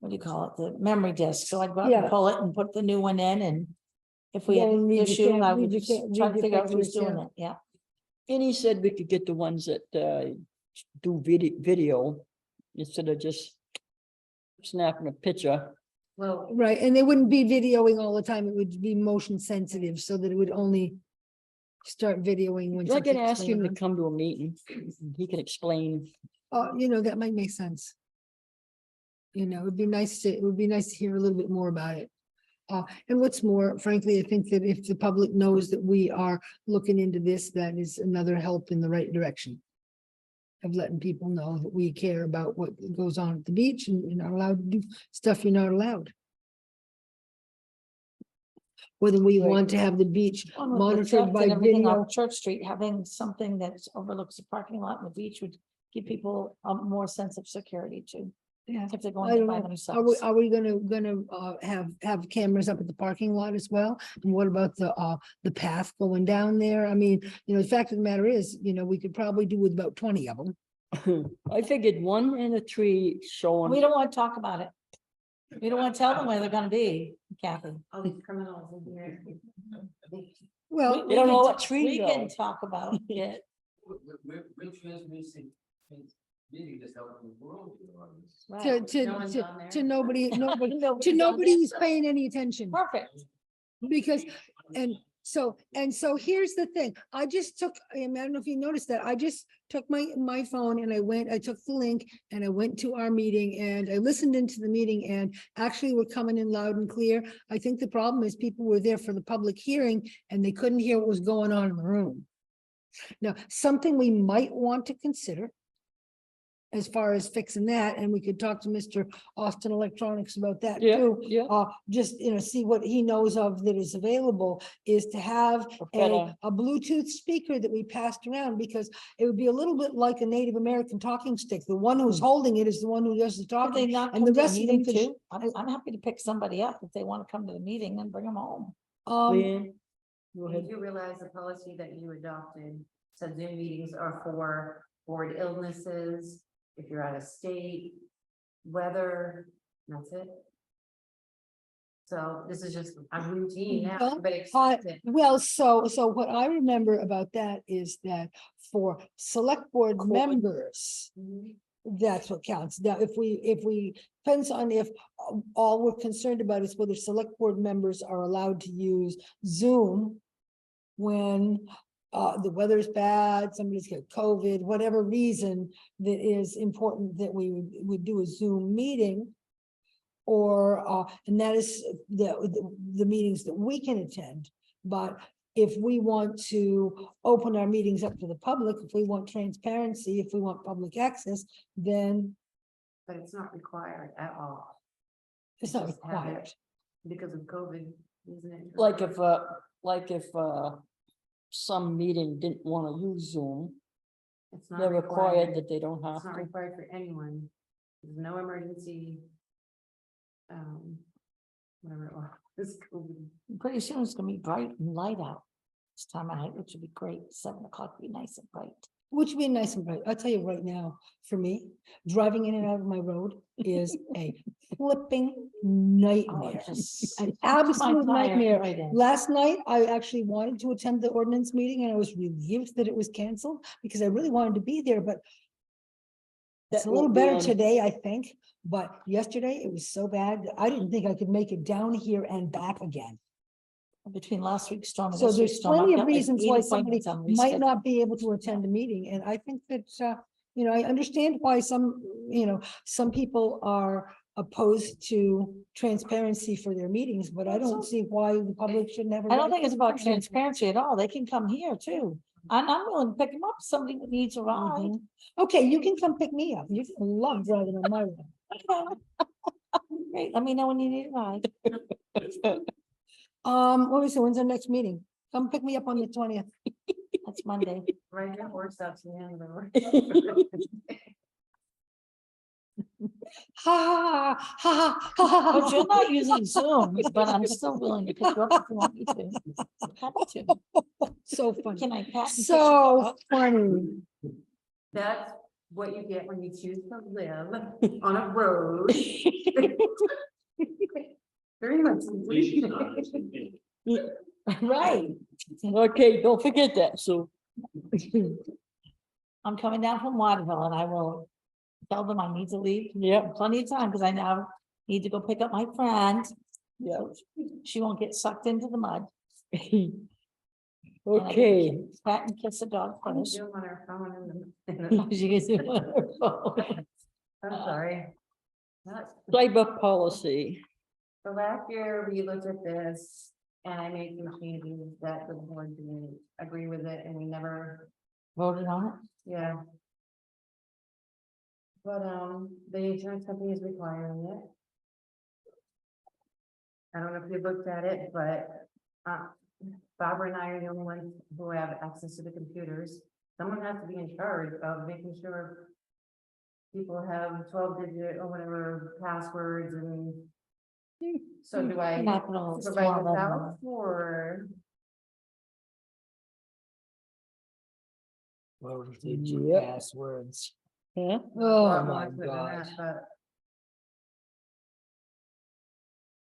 what do you call it, the memory disc, so I'd go out Yeah. and pull it and put the new one in, and if we had Then an read your issue, cam- I read would your just ca- try read to your figure out who's pictures, doing yeah. it, yeah. And he said we could get the ones that do video instead of just snapping a picture. Well, right, and they wouldn't be videoing all the time. It would be motion sensitive so that it would only start videoing when. I can something's ask him going to on. come to a meeting. He can explain. You know, that might make sense. You know, it would be nice to hear a little bit more about it. And what's more, frankly, I think that if the public knows that we are looking into this, that is another help in the right direction. Of letting people know that we care about what goes on at the beach and you're not allowed to do stuff you're not allowed. Whether we Right. want to have the beach Well, the monitored theft by and everything video. off Church Street, having something that overlooks the parking lot and the beach would give people a more sense of security too. Yeah. If they're I going there don't by know. themselves. Are we gonna have cameras up at the parking lot as well? And what about the path going down there? I mean, you know, the fact of the matter is, you know, we could probably do with about 20 of them. I figured 1 and a 3 showing. We don't want to talk about it. We don't want to tell them where they're gonna be, Kathy. all these criminals in here. Well, They don't know can what t- tree We can though. talk about it. Which transmission meeting is helping the world. to, No one's on there. to nobody, nobody, to Nobody's on nobody there. who's paying any attention. Perfect. Because, and so here's the thing, I just took, I don't know if you noticed that, I just took my phone and I took the link and I went to our meeting and I listened into the meeting and actually we're coming in loud and clear. I think the problem is people were there for the public hearing and they couldn't hear what was going on in the room. Now, something we might want to consider as far as fixing that, and we could talk to Mr. Austin Electronics about that Yeah, too. yeah. Just, you know, see what he knows of that is available, is to have better- a Bluetooth speaker that we passed around, because it would be a little bit like a Native American talking stick. The one who's holding it is the one who does the Could they talking. not and come the to the rest of them meeting could sh- too? I'm happy to pick somebody up if they want to come to the meeting and bring them home. Leanne, go Did ahead. you realize the policy that you adopted said Zoom meetings are for board illnesses, if you're out of state, weather, that's it? So this is just a routine now, Well, but accept it. Well, so what I remember about that is that for select board members, that's what counts. Now, if we, depends on if all we're concerned about is whether select board members are allowed to use Zoom when the weather's bad, somebody's got COVID, whatever reason that is important that we would do a Zoom meeting. Or, and that is the meetings that we can attend. But if we want to open our meetings up to the public, if we want transparency, if we want public access, then But it's not required at all. it's not Just have it. required. Because of COVID, isn't it? Like if some meeting didn't want to use Zoom, It's not they're required that they don't have It's not to. required for anyone. There's no emergency. Whatever it was. Pretty soon it's gonna be bright and light out. This time of night, which would be great. 7 o'clock would be nice and bright. Which would be nice and bright. I'll tell you right now, for me, driving in and out of my road is a flipping nightmare. An absolute nightmare. Last night, I actually wanted to attend the ordinance meeting and I was relieved that it was canceled because I really wanted to be there, but it's That a little won't be better on- today, I think, but yesterday it was so bad that I didn't think I could make it down here and back again. Between last week's storm and So this week's there's storm. I've plenty of got like reasons 8 why somebody appointments on might reschedule. not be able to attend a meeting, and I think that, I understand why some, some people are opposed to transparency for their meetings, but I don't see why the public shouldn't have. a I don't right think it's to about participate. transparency at all. They can come here too. And I'm willing to pick them up, if somebody that needs a ride. Mhm. Okay, you can come pick me up. You love driving on my road. Great, let me know when you need a ride. What was it? When's our next meeting? Come pick me up on the 20th. That's Monday. Right now, we're up to the end of the road. Ha ha ha ha ha. But you're not using Zoom, but I'm still willing to pick you up if you want me to. Happy to. So funny. Can I pat and kiss you? So funny. That's what you get when you choose to live on a road. Very much. Right. Okay, don't forget that, so. I'm coming down from Waterville and I will tell them I need to leave. Yep. Plenty of time because I now need to go pick up my friend. Yeah. She won't get sucked into the mud. And I get to Okay, pat and kiss the dog I'm first. doing on our phone and She gets it on her phone. I'm sorry. Not- cyber policy. So last year, we looked at this and I made some changes that the board didn't agree with it and we never, Voted on it. yeah. But, the insurance company is requiring it. I don't know if you looked at it, but, Barbara and I are the only ones who have access to the computers. Someone has to be in charge of making sure people have 12-digit or whatever passwords and so do I Capital. provide small this out letter. or? Yep. Passwords. Huh? Oh, lot my more to it than God. that, but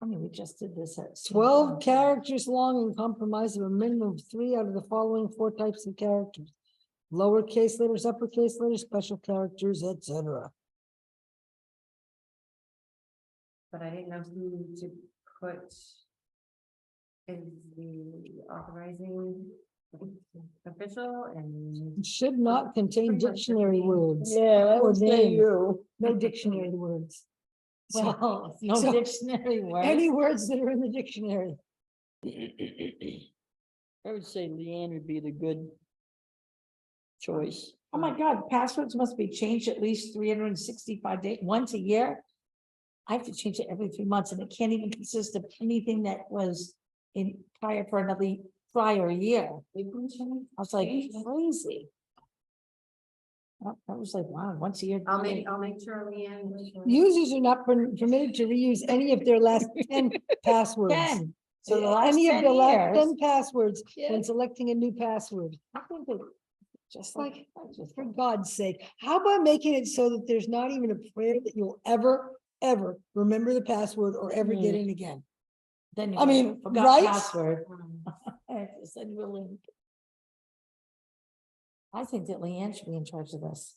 I mean, we just did this at. 12 characters long and comprised of a minimum of 3 out of the following 4 types of characters. Lowercase letters, uppercase letters, special characters, etc. But I didn't know who to put is the authorizing official and It should not contain Pretty much dictionary everything. words. Yeah, I Or would say names. you. No dictionary words. So, Well, no so dictionary word. any words that are in the dictionary. I would say Leanne would be the good choice. Oh my God, passwords must be changed at least 365 days, once a year. I have to change it every 3 months and it can't even consist of anything that was in prior year. I was like, crazy. I was like, wow, once a year. I'll make sure Leanne. Users are not permitted to reuse any of their last 10 passwords. 10. So the last Any of 10 the last years. 10 passwords Yeah. when selecting a new password. I think that just like, For God's sake, how about making it so that there's not even a prayer that you'll ever remember the password or ever get in again? then you I mean, forgot right? password. I have to send you a link. I think that Leanne should be in charge of this.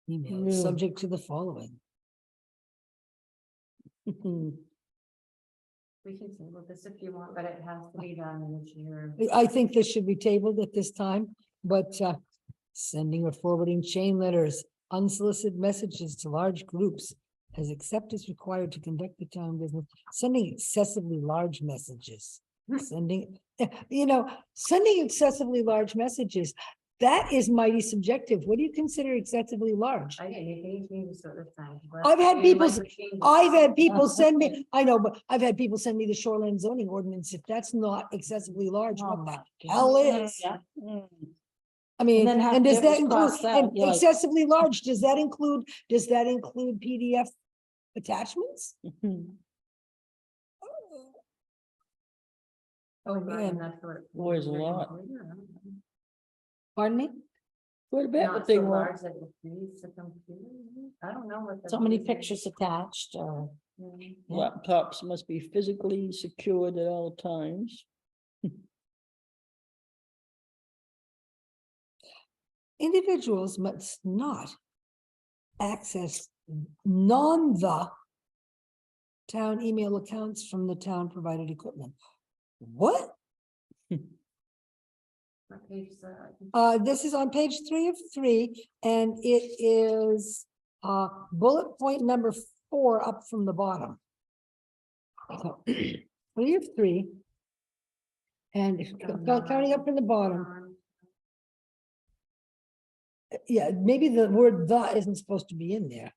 Email is subject to the following. We can table this if you want, but it has to be done this year. I think this should be tabled at this time, but sending or forwarding chain letters, unsolicited messages to large groups as except as required to conduct the town business, sending excessively large messages, sending excessively large messages. That is mighty subjective. What do you consider excessively large? I didn't make any changes to it this time. I've had people people. send me, I know, but I've had people send me the shoreline zoning ordinance. If that's not excessively large, Oh what my the hell God. is? Mm. I mean, then have and does to that include, cross out, and you're like- excessively large, does that include PDF attachments? Oh, Right, man, and that's what- Boy, is a lot. pardon me? What about Not what they so want? large that it needs a computer. I don't know what. So the many reason- pictures attached, or, Yeah. yeah. Laptops must be physically secured at all times. Individuals must not access the town email accounts from the town provided equipment. What? What page is that? This is on page 3 of 3, and it is, bullet point number 4 up from the bottom. So, 3 of 3. And if counting up from the bottom, yeah, maybe the word "the" isn't supposed to be in there.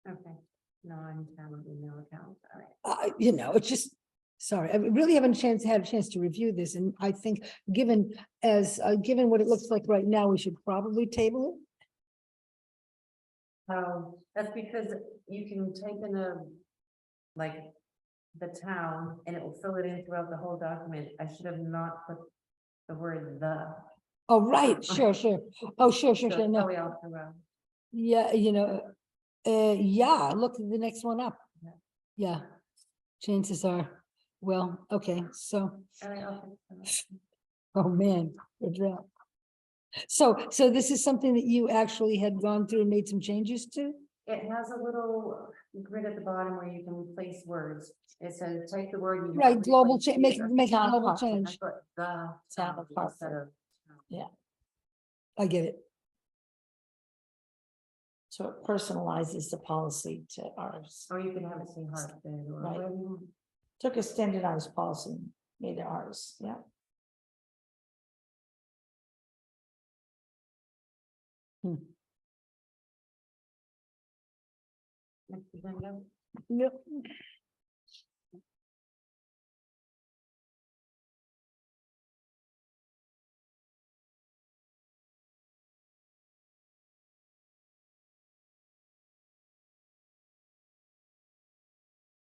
Okay, non-town email account, all right. It's just, sorry, I really haven't had a chance to review this, and I think given what it looks like right now, we should probably table it. That's because you can type in like, the town, and it will fill it in throughout the whole document. I should have not put the word "the." Oh, right, sure. Oh, sure, So no, probably all throughout. yeah, yeah, look at the next one up. Yeah. Yeah, chances are, well, okay, so, All right, I'll fix that. oh, man, good job. So this is something that you actually had gone through and made some changes to? It has a little grid at the bottom where you can replace words. It says type the word. you Right, can global replace change, here. make a Town global hall. I change. put the Town town of Hartford. instead of. Yeah. I get it. So it personalizes the policy to ours. Or you can have it say Hartford or Right. whatever you want. Took a standardized policy, made it ours, yeah. Next agenda. Yep.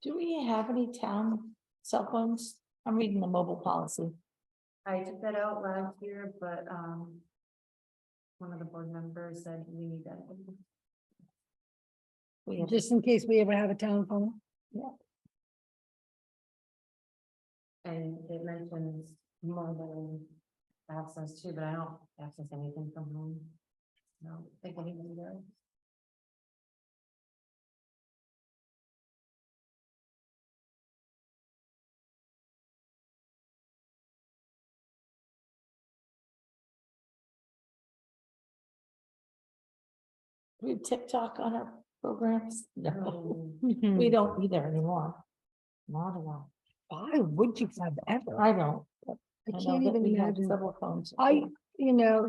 Do we have any town cell phones? I'm reading the mobile policy. I took that out last year, but, one of the board members said we need that. We have, Just in case we ever have a town phone. And it mentions mobile access too, but I don't access anything from home. No, I think anything does. we have TikTok on our programs? No, Um, we don't either anymore. Not a lot. Why would you have ever? I don't. I I know can't that even we have imagine. several phones.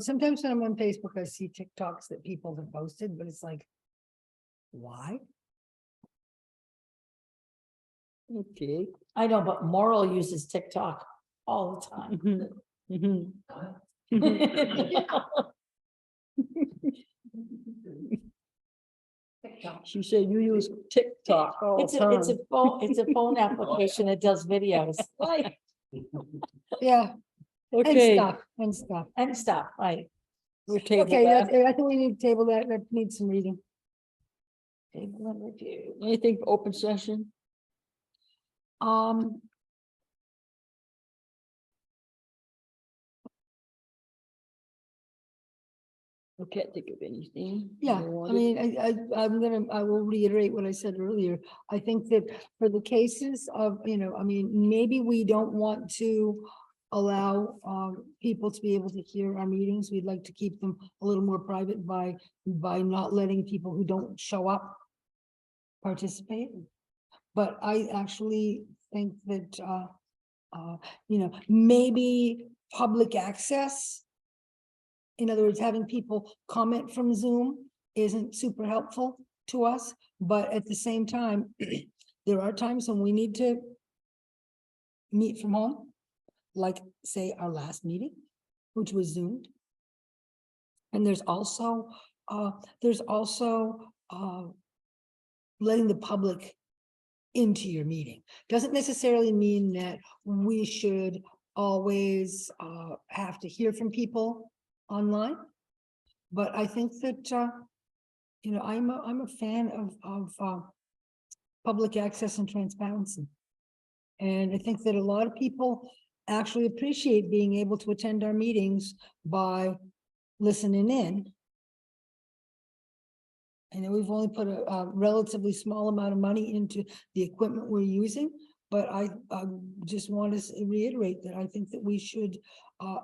Sometimes when I'm on Facebook, I see TikToks that people have posted, but it's like, why? Okay. I know, but Moral uses TikTok all the time. Mhm. TikTok. She said you use TikTok all It's the a, it's a time. phone application that does videos. Right. Yeah, and Okay, stuff. And stuff, right? we'll table Okay, that. I think we need to table that. That needs some reading. Table and review. Anything for open session? Um. I can't think of anything. Yeah, you I wanted. mean, I will reiterate what I said earlier. I think that for the cases of, maybe we don't want to allow people to be able to hear our meetings. We'd like to keep them a little more private by not letting people who don't show up participate. But I actually think that, maybe public access, in other words, having people comment from Zoom isn't super helpful to us, but at the same time, there are times when we need to meet from home, like say our last meeting. which was Zoomed. And there's also, letting the public into your meeting. Doesn't necessarily mean that we should always, have to hear from people online. But I think that, I'm a fan of public access and transparency. And I think that a lot of people actually appreciate being able to attend our meetings by listening in. I know we've only put a relatively small amount of money into the equipment we're using, but I just want to reiterate that I think that we should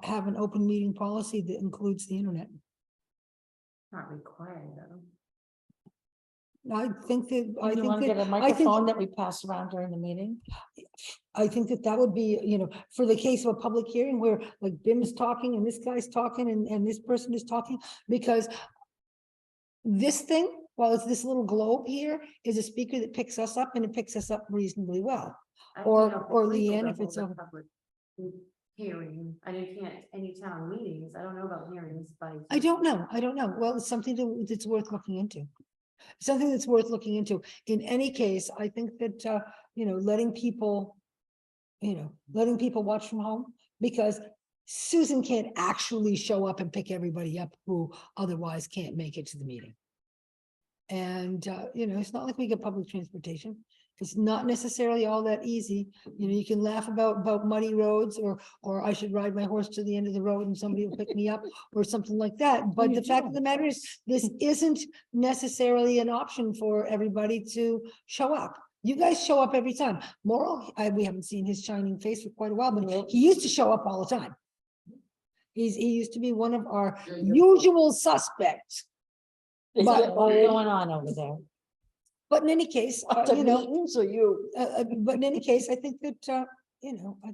have an open meeting policy that includes the internet. Not required though. I think that, You want to get a I think, microphone that we pass around during the meeting? I think that that would be, for the case of a public hearing where like Bim is talking and this guy's talking and this person is talking, because this thing, while it's this little globe here, is a speaker that picks us up and it picks us up reasonably well. Or Leanne, if it's over. Hearing, I know you can't, any town meetings, I don't know about hearings, but. I don't know. Well, it's something that's worth looking into. Something that's worth looking into. In any case, I think that, letting people watch from home, because Susan can't actually show up and pick everybody up who otherwise can't make it to the meeting. And, it's not like we get public transportation. It's not necessarily all that easy. You can laugh about muddy roads or I should ride my horse to the end of the road and somebody will pick me up or something like that. But the fact of the matter is, this isn't necessarily an option for everybody to show up. You guys show up every time. Morrell, we haven't seen his shining face for quite a while, but he used to show up all the time. He used to be one of our usual suspects. Is But- that What's all? going on over there? But in any case, The meetings or you? but in any case, I think that, I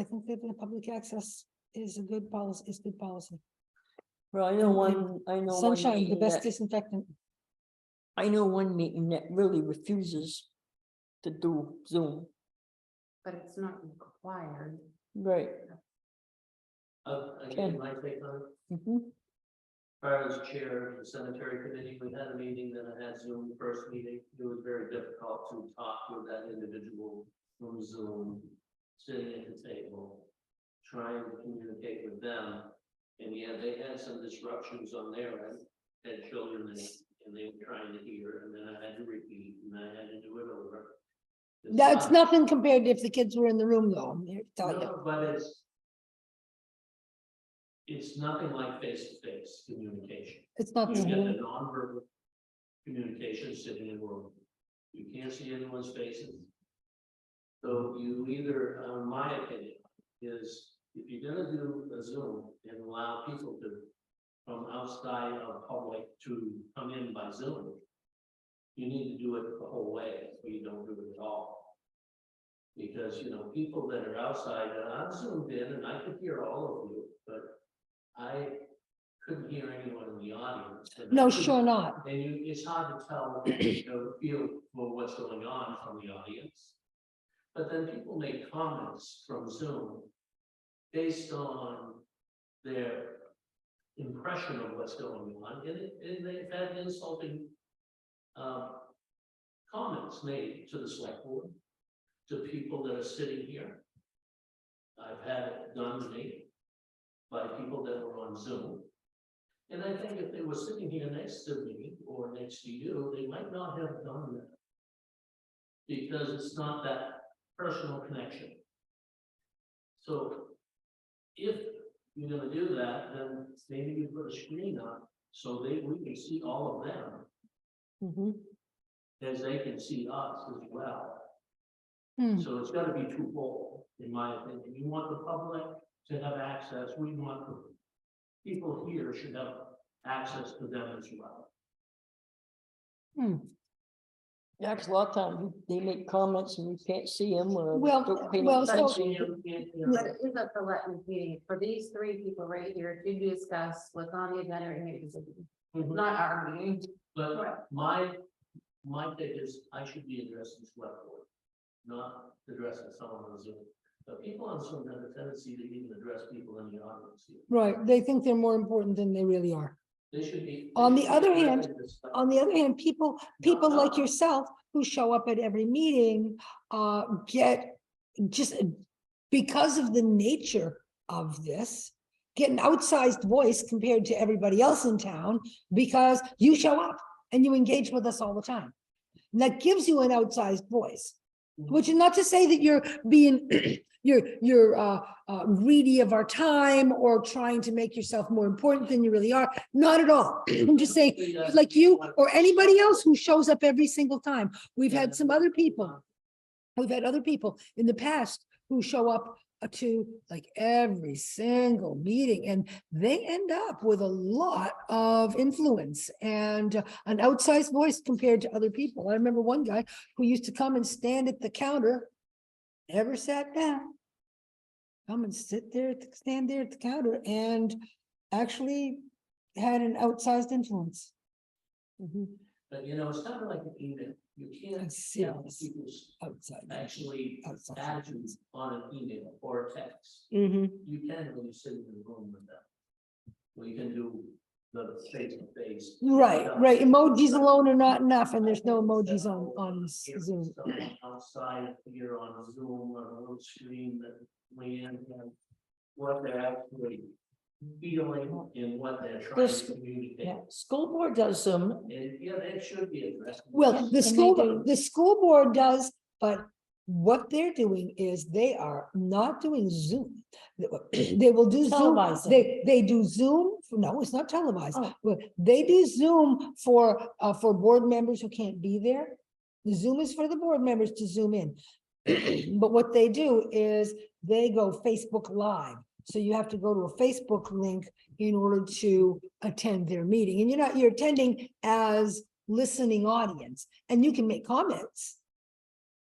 think that the public access is a good policy, is good policy. Well, I know one Sunshine, the meeting best that, disinfectant. I know one meeting that really refuses to do Zoom. But it's not required. Right. Again, my take on it. Mhm. Prior as chair of the cemetery committee, we had a meeting, then I had Zoom first meeting. It was very difficult to talk with that individual from Zoom, sitting at the table, trying to communicate with them. And yeah, they had some disruptions on their end, had children and they were trying to hear, and then I had to repeat, and I had to do it over. It's That's not- nothing compared to if the kids were in the room though, I'm here to tell you. No, but it's nothing like face-to-face communication. It's not You the get same. the nonverbal communication sitting in a room. You can't see anyone's faces. So you either, my opinion, is if you're gonna do a Zoom and allow people to, from outside of public to come in by Zoom, you need to do it the whole way, or you don't do it at all. Because, people that are outside, and I'm zoomed in and I could hear all of you, but I couldn't hear anyone in the audience. and I No, couldn't- sure not. And it's hard to tell, feel for what's going on from the audience. But then people make comments from Zoom based on their impression of what's going on, and they've had insulting comments made to the select board, to people that are sitting here. I've had it done to me by people that were on Zoom. And I think if they were sitting here next to me or next to you, they might not have done that. Because it's not that personal connection. So if you're gonna do that, then maybe you put a screen up so we can see all of them Mhm. as they can see us as well. Hmm. So it's gotta be twofold, in my opinion. You want the public to have access, we want the people here should have access to them as well. Yeah, 'cause a lot of times they make comments and you can't see them or. Well, don't pay no well, But so- attention. But it is a selectmen meeting for these three people right here to discuss what's on the agenda and make a decision. It's not our meeting. But my take is I should be addressing select board, not addressing someone on Zoom. But people on Zoom have a tendency to even address people in the audience here. Right, they think they're more important than they really are. They should be. On they the should be other hand, addressing this stuff. On the other hand, people like no. yourself who show up at every meeting, get just because of the nature of this, get an outsized voice compared to everybody else in town because you show up and you engage with us all the time. And that gives you an outsized voice, which is not to say that you're being, you're greedy of our time or trying to make yourself more important than you really are. Not at all. I'm just saying, like you or anybody else who shows up every single time. We've had some other people. We've had other people in the past who show up to like every single meeting and they end up with a lot of influence and an outsized voice compared to other people. I remember one guy who used to come and stand at the counter, never sat down. Come and sit there, stand there at the counter and actually had an outsized influence. But you know, it's kind of like an email. You can't That's tell serious. people's Outside. actually Outside. attitudes on an email or a text. Mm-hmm. You can when you sit in the room with them. Well, you can do the face to face. Right. Emojis alone are not enough and there's no emojis on Zoom. Someone outside here on Zoom on a little screen that Leanne has, what they're actually feeling and what they're trying This- to communicate. Yeah, school board does Zoom. And yeah, that should be addressed. Well, And they do. the school board does, but what they're doing is they are not doing Zoom. They will do Zoom. Televising. They do Zoom. No, it's not televised. Oh. But they do Zoom for board members who can't be there. The Zoom is for the board members to Zoom in. But what they do is they go Facebook Live. So you have to go to a Facebook link in order to attend their meeting. And you're attending as listening audience and you can make comments.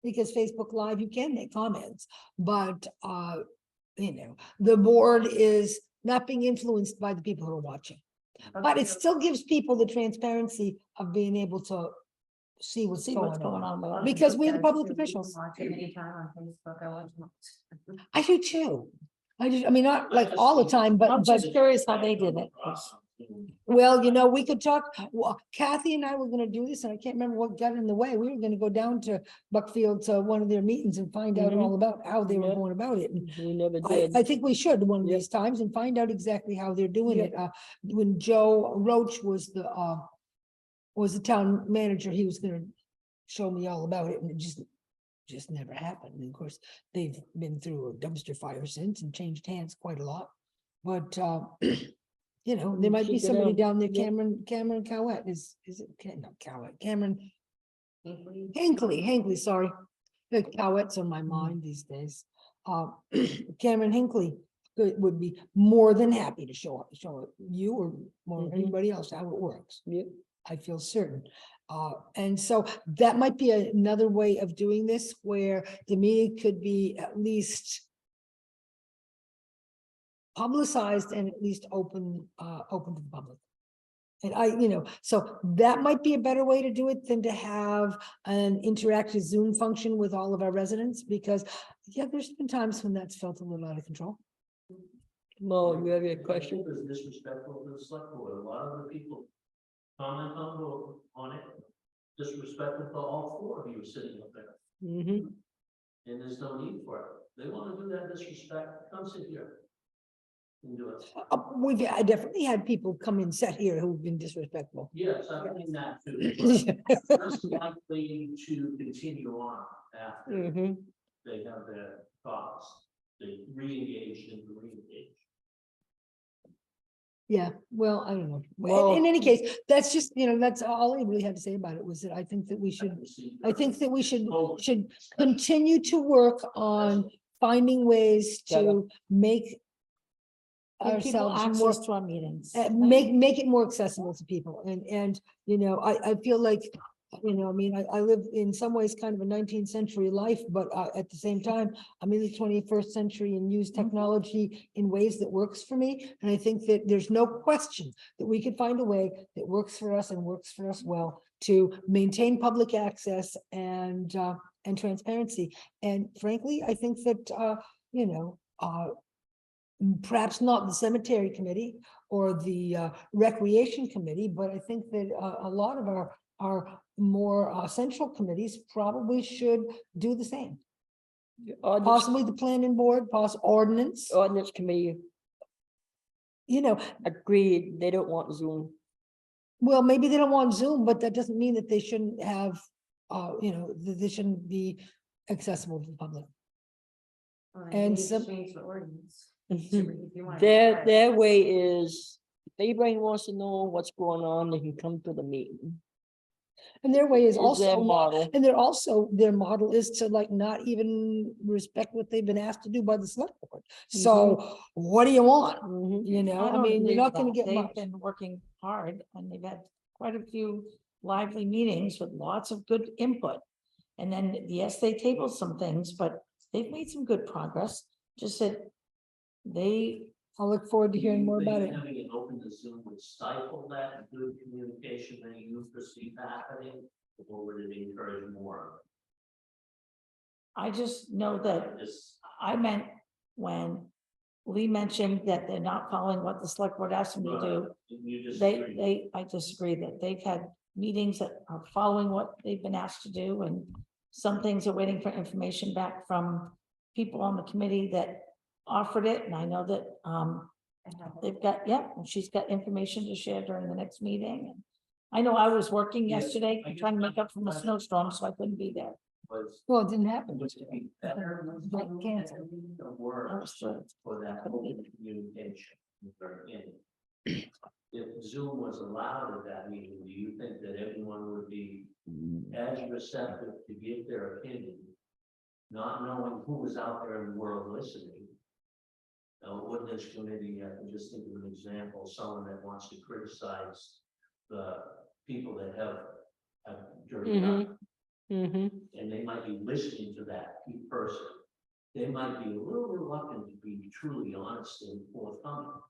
Because Facebook Live, you can make comments, but the board is not being influenced by the people who are watching. But it still gives people the transparency of being able to see what's going on. with it. Because we're the public You can officials. Watch it anytime on Facebook, I watch them. I do too. I mean, not like all the time, I'm but just curious how they did it. well, we could talk, Kathy and I were gonna do this, and I can't remember what got in the way. We were gonna go down to Buckfield to one of their meetings and find out all about how they were Yep. going about it. And We never I did. think we should one of Yep. these times and find out exactly how they're doing Yep. it. When Joe Roach was the town manager, he was gonna show me all about it, and it just never happened. And of course, they've been through a dumpster fire since and changed hands quite a lot. But there might be Check it somebody out. down there, Yep. Cameron Cowett, is it, not Cowett, Cameron Hinckley, sorry. The Cowett's on my mind these days. Cameron Hinckley would be more than happy to show you or anybody else how it works. Yep. I feel certain. And so that might be another way of doing this, where the meeting could be at least publicized and at least open to the public. And so that might be a better way to do it than to have an interactive Zoom function with all of our residents, because there's been times when that's felt a little out of control. Mo, you have your question? It was disrespectful to the select board. A lot of the people comment on it, disrespectful to all four of you sitting up there. Mm-hmm. And there's no need for it. They want to do that disrespect, come sit here. And do it. I definitely had people come and sit here who've been disrespectful. Yes, I mean that too. But less likely to continue on after Mm-hmm. they have their thoughts. They re-engage and re-engage. Yeah, well, I don't know. Well- In any case, that's just, that's all I really had to say about it, was that I think that we should should continue to work on finding ways to make Give people ourselves more, access to our meetings. make it more accessible to people. And I feel like, I live in some ways kind of a 19th century life, but at the same time, I'm in the 21st century and use technology in ways that works for me. And I think that there's no question that we could find a way that works for us and works for us well to maintain public access and transparency. And frankly, I think that you know, perhaps not the cemetery committee or the recreation committee, but I think that a lot of our more central committees probably should do the same. Possibly the planning board, ordinance, Ordinance committee you know, agreed, they don't want Zoom. well, maybe they don't want Zoom, but that doesn't mean that they shouldn't have, you know, that they shouldn't be accessible to the public. Well, then And you need to some- change the ordinance. Mhm. If you want to do that. Their way is, if anybody wants to know what's going on, they can come to the meeting. And their way is Is also, their model. and they're also, their model is to like not even respect what they've been asked to do by the select board. So what do you want? Mhm. You know, I don't mean, agree you're not with gonna that. get They've much. been working hard and they've had quite a few lively meetings with lots of good input. And then, yes, they tabled some things, but they've made some good progress, just that they, I'll look forward to hearing more about it. Having it open to Zoom would stifle that good communication that you perceive happening, or would it encourage more? I just know that Just, I meant when Lee mentioned that they're not following what the select board asked them to do. you disagree? I disagree that they've had meetings that are following what they've been asked to do, and some things are waiting for information back from people on the committee that offered it, and I know that, they've got, and she's got information to share during the next meeting. And I know I was working Yeah, yesterday, I guess trying to make up that's- from a snowstorm, so I couldn't be there. Was, Well, it didn't happen. would it be better? Like cancer. The I was words thrilled. for that open communication. If Zoom was allowed at that meeting, do you think that everyone would be as receptive to give their opinion, not knowing who was out there in the world listening? Now, ordinance committee, I can just think of an example, someone that wants to criticize the people that have dirty up, Mhm. and they might be listening to that key person. They might be a little reluctant to be truly honest and forthcoming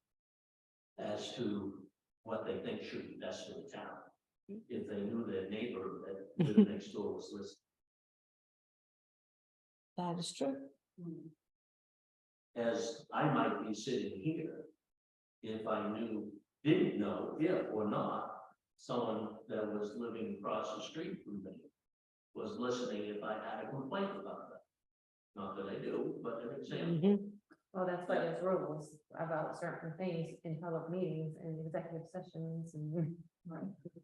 as to what they think should be best for the town, if they knew their neighbor that lived next door was listening. That is true. As I might be sitting here, if I didn't know if or not, someone that was living across the street from me was listening if I had a complaint about that. Not that I do, but an example. Mhm. Well, that's why there's rules about certain things in public meetings and executive sessions and.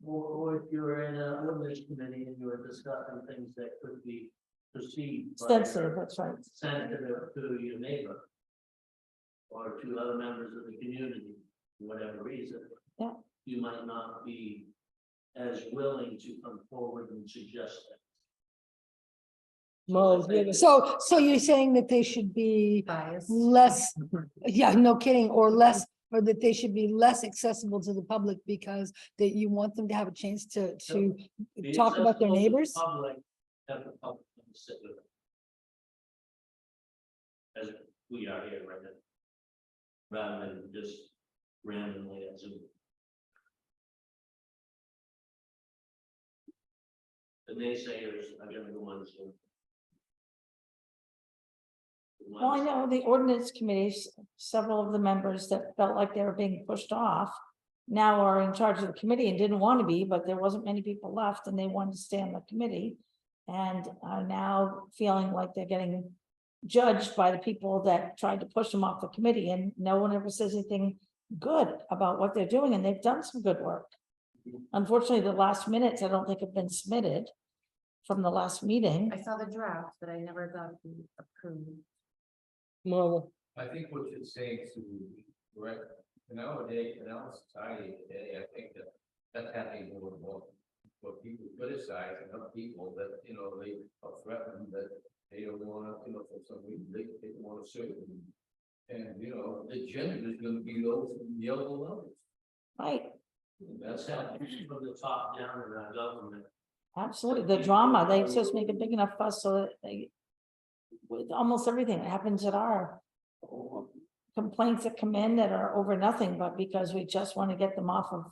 Or if you're in a ordinance committee and you're discussing things that could be perceived. by Sensitive, your- that's right. sensitive to your neighbor. Or to other members of the community, for whatever reason. Yeah. You might not be as willing to come forward and suggest that. Well, So you're saying that they should be Bias. less, yeah, no kidding, or less, or that they should be less accessible to the public because that you want them to have a chance to Be talk about their accessible to the neighbors? Public, have the public come sit with them. As we are here right now. Rather than just randomly at Zoom. The naysayers are gonna go on Zoom. Well, I know the ordinance committees, several of the members that felt like they were being pushed off now are in charge of the committee and didn't want to be, but there wasn't many people left and they wanted to stay on the committee. And are now feeling like they're getting judged by the people that tried to push them off the committee, and no one ever says anything good about what they're doing, and they've done some good work. Unfortunately, the last minutes, I don't think have been submitted from the last meeting. I saw the draft, but I never got the approved. well, I think what you're saying to, right, nowadays, in our society today, I think that that's happening more and more. Where people criticize other people that, you know, they are threatened that they don't wanna, you know, for some reason, they don't wanna serve them. And, you know, the agenda is gonna be those from the other levels. Right, That's happening from the top down in our government. absolutely. The drama, they just make a big enough fuss so that they, with almost everything that happens at our complaints that come in that are over nothing, but because we just want to get them off of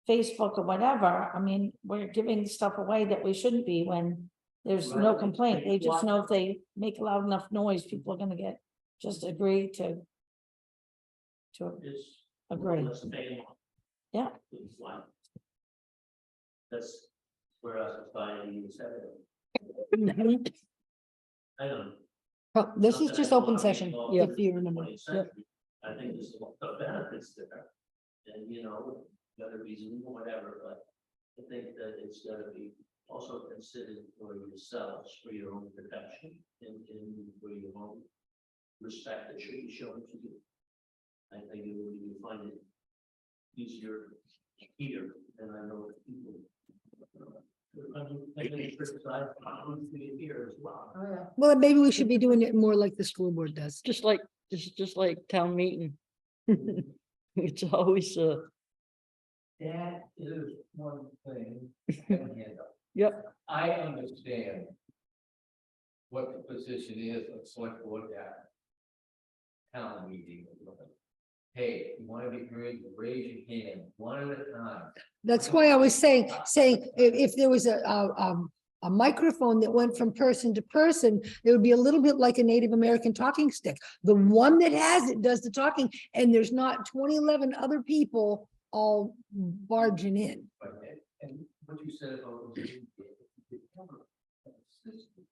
Facebook or whatever, I mean, we're giving stuff away that we shouldn't be when there's no Right. complaint. They just know if they make loud enough noise, people are gonna get just agree to It's. agree. Let's pay them off. Yeah. It's like. That's where our society is headed. I don't. Oh, this is not that just I open wanna be session, involved if in you the remember. 20th century. I think there's a lot of benefits there. And, you know, whether reason or whatever, but I think that it's gotta be also considered for yourselves, for your own protection and for your own respect that should be shown to you. I think you find it easier here than I know that people. Here as well. Oh, yeah. Well, maybe we should be doing it more like the school board does. Just like, just like town meeting. It's always, That is one thing. yep, I understand what the position is of select board at town meeting. Hey, you want to be heard, raise your hand, one at a time. That's why I was saying if there was a microphone that went from person to person, it would be a little bit like a Native American talking stick. The one that has it does the talking, and there's not 2011 other people all barging in. But, and what you said about. the Zoom, it covered a system.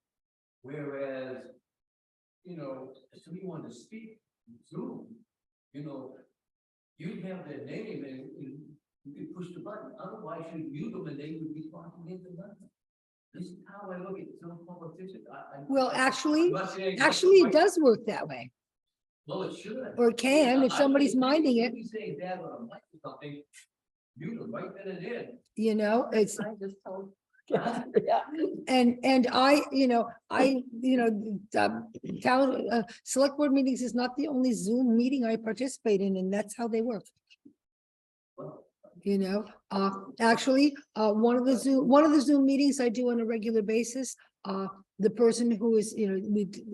Whereas, you know, if somebody wanted to speak Zoom, you know, you'd have their name and you could push the button. Otherwise, you'd mute them and they would be talking into nothing. This is how I look at some politicians. Well, actually, I'm not saying- it does work that way, Well, it should. or it can if I- somebody's minding it, You say that on a mic or something, mute them right then and there. you know, it's. I just told. yeah. And I, town, select board meetings is not the only Zoom meeting I participate in, and that's how they work. You know, actually, one of the Zoom meetings I do on a regular basis, the person who is,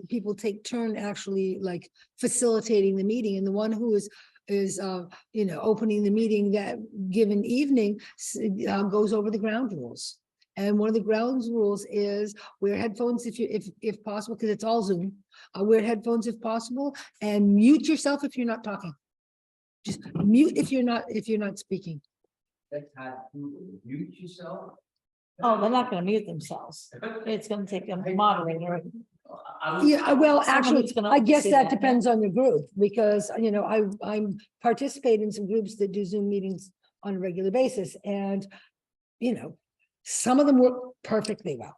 people take turn actually like facilitating the meeting, and the one who is opening the meeting that given evening goes over the ground rules. And one of the ground rules is wear headphones if possible, because it's all Zoom. Wear headphones if possible, and mute yourself if you're not talking. Just mute if you're not speaking. That's how you mute yourself. Oh, they're not gonna mute themselves. It's gonna take them to moderator. Yeah, well, actually, Somebody's gonna I guess oversee that that, yeah. depends on your group, because, I'm participate in some groups that do Zoom meetings on a regular basis, and, some of them work perfectly well.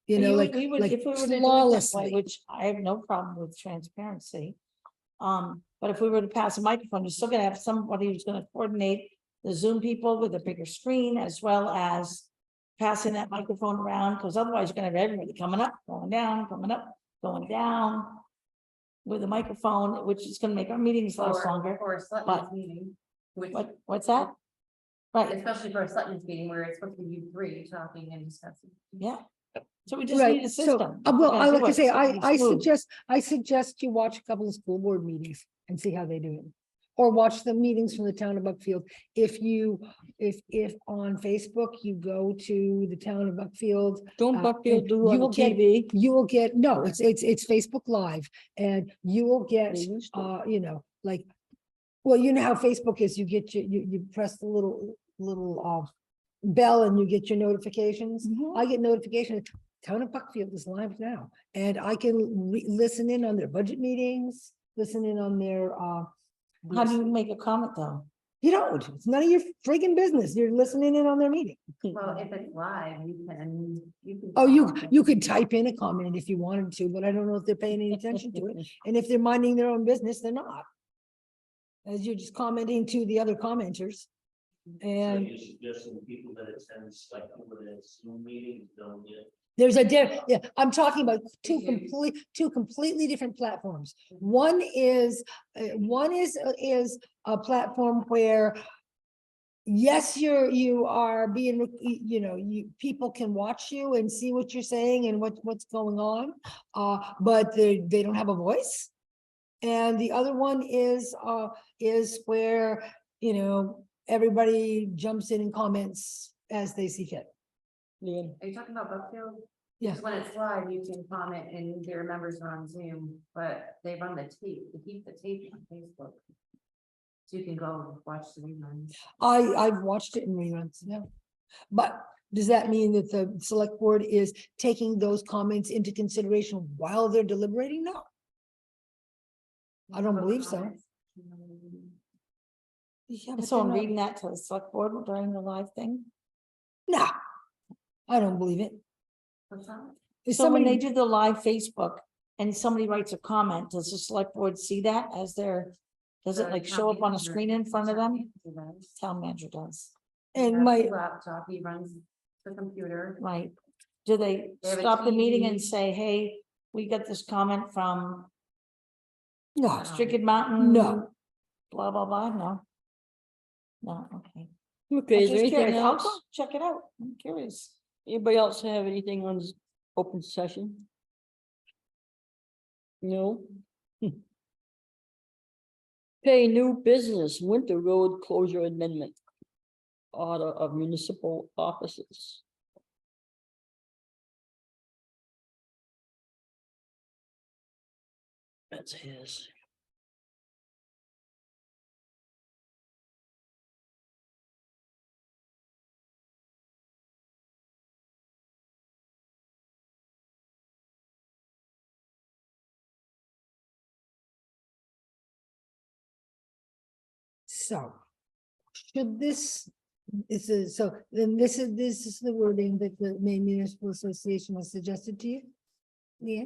Yeah. Like We would, if we were to do it that way, flawlessly. which I have no problem with transparency. But if we were to pass a microphone, you're still gonna have somebody who's gonna coordinate the Zoom people with a bigger screen, as well as passing that microphone around, because otherwise you're gonna have everybody coming up, going down, coming up, going down with a microphone, which is gonna make our meetings last longer. Or a but- selectmen's meeting, which, What's that? Right, especially for a selectmen's meeting where it's supposed to be you three talking and discussing. yeah. So we just need Right, a so, system. well, I like to say, I suggest. suggest you watch a couple of school board meetings and see how they do it. Or watch the meetings from the town of Buckfield. If on Facebook, you go to the town of Buckfield, Don't Buckfield and do you on will get- TV? you will get, no, it's Facebook Live, and you will get, They used to. like, well, you know how Facebook is, you get you press the little bell and you get your notifications. Mhm. I get notifications, town of Buckfield is live now, and I can listen in on their budget meetings, listen in on their, How do you make a comment though? you don't, it's none of your friggin' business, you're listening in on their meeting. Well, if it's live, you can. Oh, you could type in a comment if you wanted to, but I don't know if they're paying any attention to it, and if they're minding their own business, they're not. As you're just commenting to the other commenters. And You're suggesting people that attend like over the Zoom meetings don't get. there's I'm talking about two completely different platforms. One is a platform where, yes, you are being, people can watch you and see what you're saying and what's going on, but they don't have a voice. And the other one is where, everybody jumps in and comments as they see fit. Yeah. Are you talking about Buckfield? Because when it's live, you can comment and their members are on Zoom, but they run the tape, they keep the tape on Facebook. So you can go watch the reruns. I've watched it in reruns, yeah. But does that mean that the select board is taking those comments into consideration while they're deliberating? No. I don't believe so. Yeah, but So they're I'm not- reading that to the select board during the live thing. No, I don't believe it. What's that? If So when they somebody, do the live Facebook and somebody writes a comment, does the select board see that as their, does it The like show up on a manager- screen in front of town them? manager does. Town manager does, He and has my, his laptop, he runs the computer. right? Do they They have a stop the meeting and TV. say, hey, we got this comment from no, Stricken Mountain? No. Blah, blah, blah, no. No, okay. Okay, I'm is there just anything curious. I'll go else? check it out. I'm curious. Anybody else have anything on this open session? No? Okay, new business, winter road closure amendment. Order of municipal offices. That's his. so. Should this, so then this is the wording that the Maine Municipal Association has suggested to you? Yeah,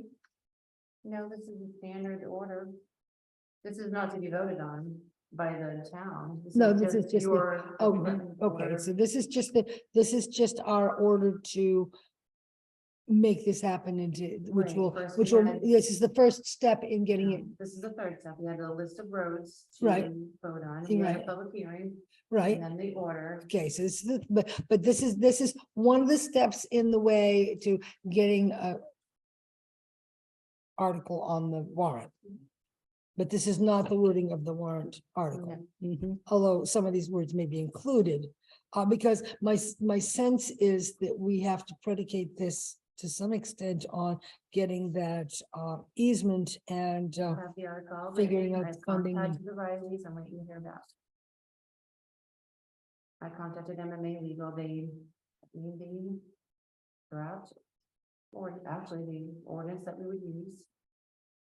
No, this is a standard order. This is not to be voted on by the town. No, this is just the- your oh, department okay, order. so this is just our order to. Make this happen into, which Right, will, first which we will, had- this is the first step in getting it, This is the third step. We had a list of roads Right. to vote on. We had a Right. public hearing right? and then the order. Okay, so this is, but this is one of the steps in the way to getting a. Article on the warrant. But this is not the wording of the warrant article. Mhm. Although some of these words may be included. Because my sense is that we have to predicate this to some extent on getting that easement and Have the article. figuring out I've funding. contacted the Rileys. I'm waiting to hear back. I contacted MMA Legal. They draft. Or actually the ordinance that we would use.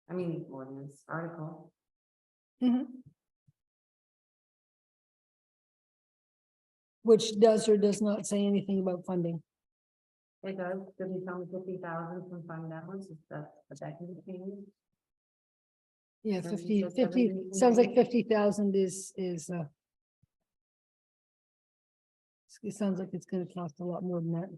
I mean, ordinance article. Which does or does not say anything about funding. It does, give me some 50,000 from fund balance, if that's what that can be changed. Yeah, So 50, you said 50, 70, sounds like 90. 50,000 is. It sounds like it's gonna cost a lot more than that.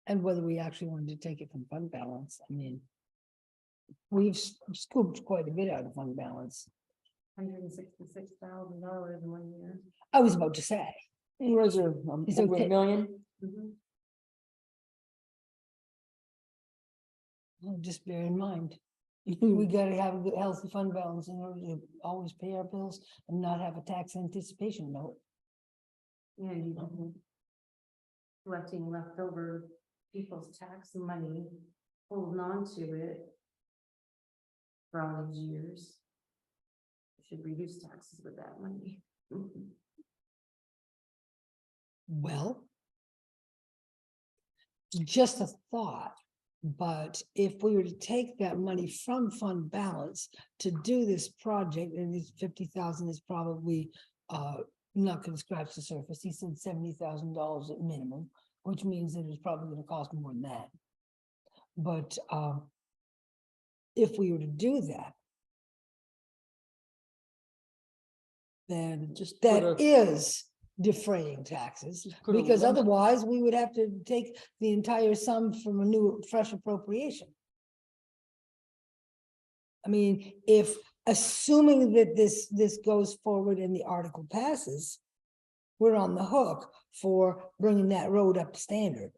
And whether we actually wanted to take it from fund balance, I mean. We've scooped quite a bit out of fund balance. $166,000 in 1 year. I was about to say, Was there It's over okay. a million? well, just bear in mind, we gotta have a good healthy fund balance in order to always pay our bills and not have a tax anticipation note. Yeah, you collecting leftover people's tax money, holding on to it for all these years. Should reduce taxes with that money. Well. Just a thought, but if we were to take that money from fund balance to do this project, and this 50,000 is probably not gonna scratch the surface, he said $70,000 at minimum, which means that it's probably gonna cost more than that. But if we were to do that, then Just that put is defraying taxes, put a because limit. otherwise we would have to take the entire sum from a new, fresh appropriation. I mean, if, assuming that this goes forward and the article passes, we're on the hook for bringing that road up to standard.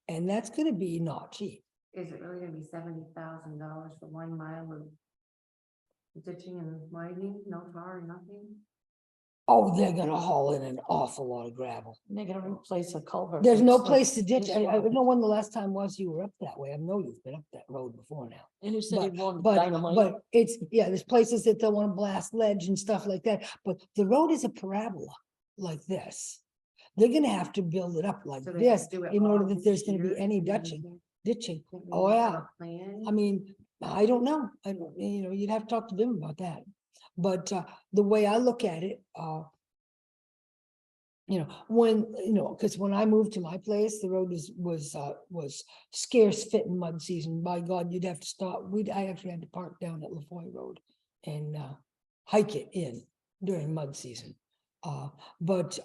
And that's gonna be not cheap. is it really gonna be $70,000 for 1 mile of ditching and widening, no tar, nothing? Oh, they're gonna haul in an awful lot of gravel. They're gonna replace a culvert. There's no that's like place to ditch. this I wide. don't know when the last time was you were up that way. I know you've been up that road before now. And you said he wanted But dynamite. it's, yeah, there's places that they want to blast ledge and stuff like that, but the road is a parabola like this. They're gonna have to build it up like So they this do it in order all that this there's gonna be year, any and then ditching. can't we Oh, have yeah. a plan? I mean, I don't know. I don't, you'd have to talk to them about that. But the way I look at it, when, because when I moved to my place, the road was scarce fit in mud season. By God, you'd have to stop. I actually had to park down at LaFoy Road and hike it in during mud season. But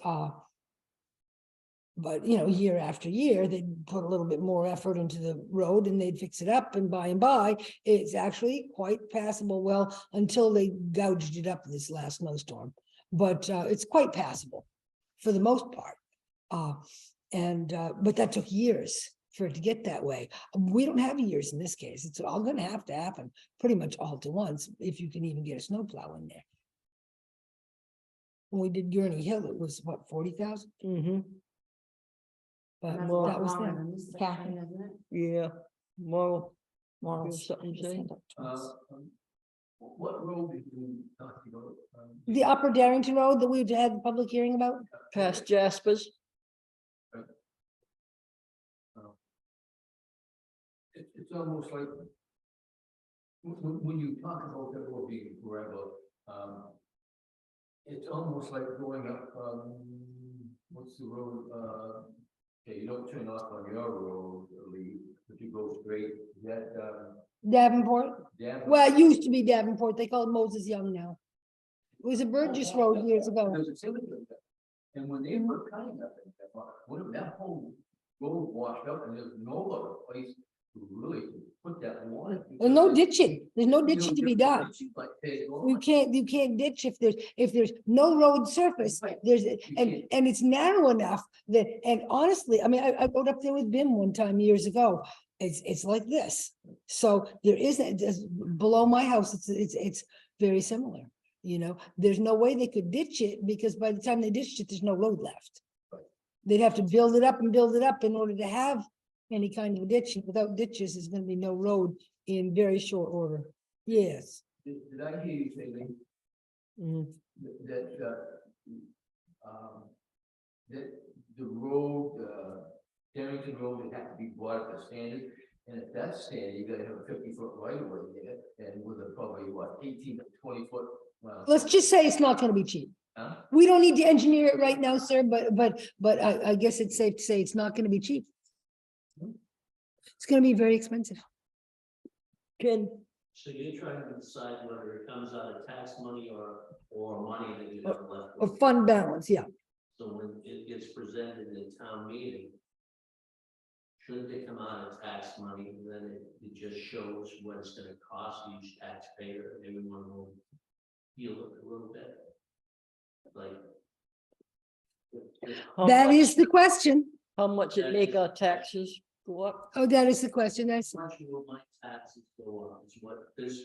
year after year, they'd put a little bit more effort into the road and they'd fix it up, and by, it's actually quite passable. Well, until they gouged it up this last snowstorm, but it's quite passable for the most part. But that took years for it to get that way. We don't have years in this case. It's all gonna have to happen pretty much all at once, if you can even get a snowplow in there. When we did Gurney Hill, it was what, 40,000? But And that's a lot that was longer then. than this Kathy. section, isn't it? Yeah, well, Moral. you have something to say? What road did you talk about? The Upper Darrington Road that we had the public hearing about? Past Jaspers, It's almost like, when you talk about that road being gravel, it's almost like going up, what's the road, okay, you don't turn off on your road, Lee, but you go straight, that, Davenport? Davenport. Well, it used to be Davenport. They call it Moses Young now. It was a Burgess Road years ago. There's a cemetery there. And when they were cutting up that whole road washed up, and there's no other place to really put that water. There's no ditching. There's no ditching to be done. Like, hey, You can't ditch if there's no road surface. There's, and it's narrow enough that, and honestly, I mean, I rode up there with Bim one time years ago. It's like this. So there isn't, below my house, it's very similar. There's no way they could ditch it, because by the time they ditched it, there's no road left. They'd have to build it up and build it up in order to have any kind of ditching. Without ditches, there's gonna be no road in very short order. Yes. Did I hear you say that the road, Darrington Road would have to be brought up to standard? And at that standard, you gotta have a 50-foot right of way there, and with a probably 18 to 20-foot. Let's just say it's not gonna be cheap. Huh? We don't need to engineer it right now, sir, but I guess it's safe to say it's not gonna be cheap. It's gonna be very expensive. Ken, So you're trying to decide whether it comes out of tax money or money that you have left. A fund balance, yeah. So when it gets presented in town meeting, shouldn't it come out of tax money? Then it just shows what it's gonna cost each taxpayer, and everyone will feel it a little bit. Like. That is the question. how much it make our taxes go up? Oh, that is the question. That's, How much will my taxes go up, is what this